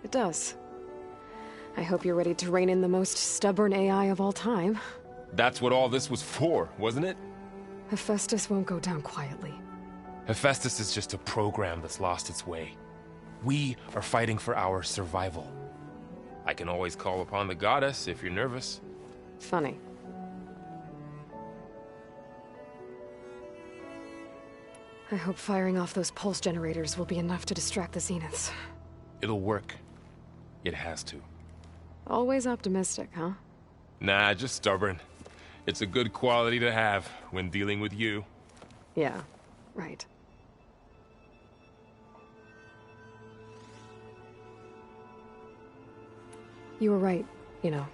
It does. I hope you're ready to rein in the most stubborn AI of all time. That's what all this was for, wasn't it? Hephaestus won't go down quietly. Hephaestus is just a program that's lost its way. We are fighting for our survival. I can always call upon the goddess if you're nervous. Funny. I hope firing off those pulse generators will be enough to distract the Zeniths. It'll work. It has to. Always optimistic, huh? Nah, just stubborn. It's a good quality to have when dealing with you. Yeah, right. You were right, you know,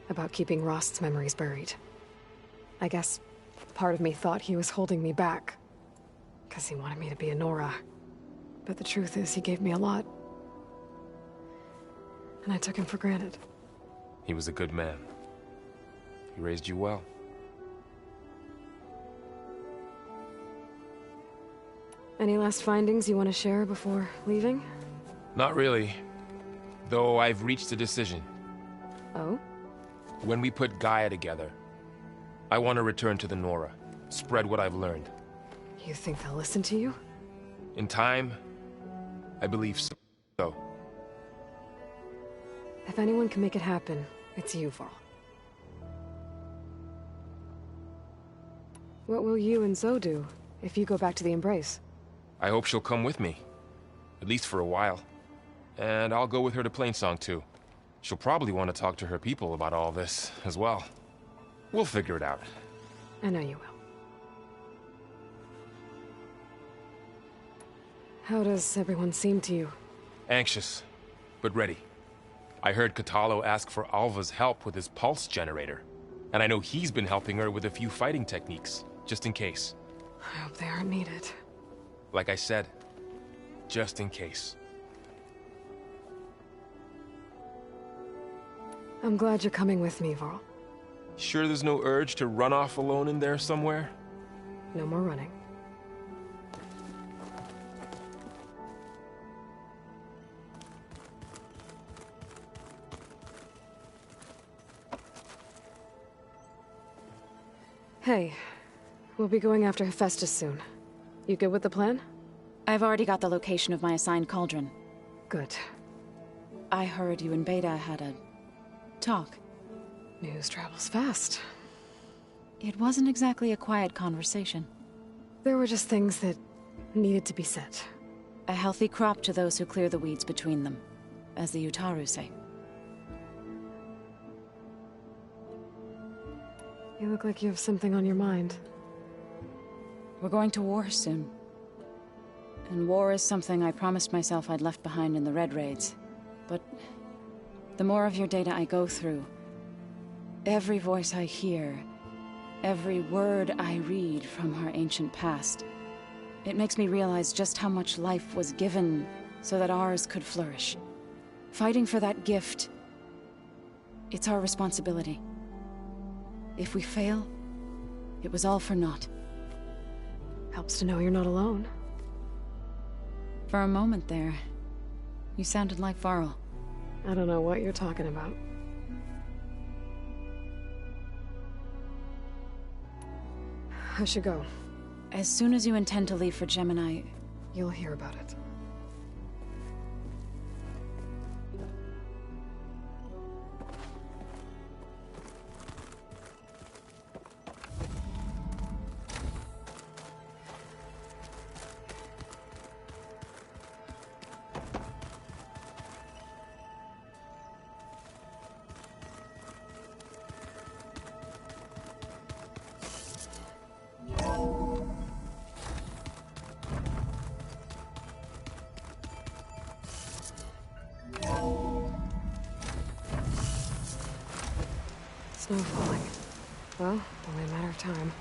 about keeping Rost's memories buried. I guess part of me thought he was holding me back, because he wanted me to be a Nora. But the truth is, he gave me a lot. And I took him for granted. He was a good man. He raised you well. Any last findings you want to share before leaving? Not really. Though I've reached a decision. Oh? When we put Gaia together, I want to return to the Nora. Spread what I've learned. You think they'll listen to you? In time, I believe so. If anyone can make it happen, it's you, Varl. What will you and Zoe do if you go back to the Embrace? I hope she'll come with me. At least for a while. And I'll go with her to Plainsong too. She'll probably want to talk to her people about all this as well. We'll figure it out. I know you will. How does everyone seem to you? Anxious, but ready. I heard Catalo ask for Alva's help with his pulse generator. And I know he's been helping her with a few fighting techniques, just in case. I hope they aren't needed. Like I said, just in case. I'm glad you're coming with me, Varl. Sure there's no urge to run off alone in there somewhere? No more running. Hey, we'll be going after Hephaestus soon. You good with the plan? I've already got the location of my assigned cauldron. Good. I heard you and Beta had a talk. News travels fast. It wasn't exactly a quiet conversation. There were just things that needed to be said. A healthy crop to those who clear the weeds between them, as the Utaru say. You look like you have something on your mind. We're going to war soon. And war is something I promised myself I'd left behind in the Red Raids. But the more of your data I go through, every voice I hear, every word I read from our ancient past, it makes me realize just how much life was given so that ours could flourish. Fighting for that gift, it's our responsibility. If we fail, it was all for naught. Helps to know you're not alone. For a moment there, you sounded like Varl. I don't know what you're talking about. I should go. As soon as you intend to leave for Gemini, you'll hear about it. Snow falling. Well, only a matter of time.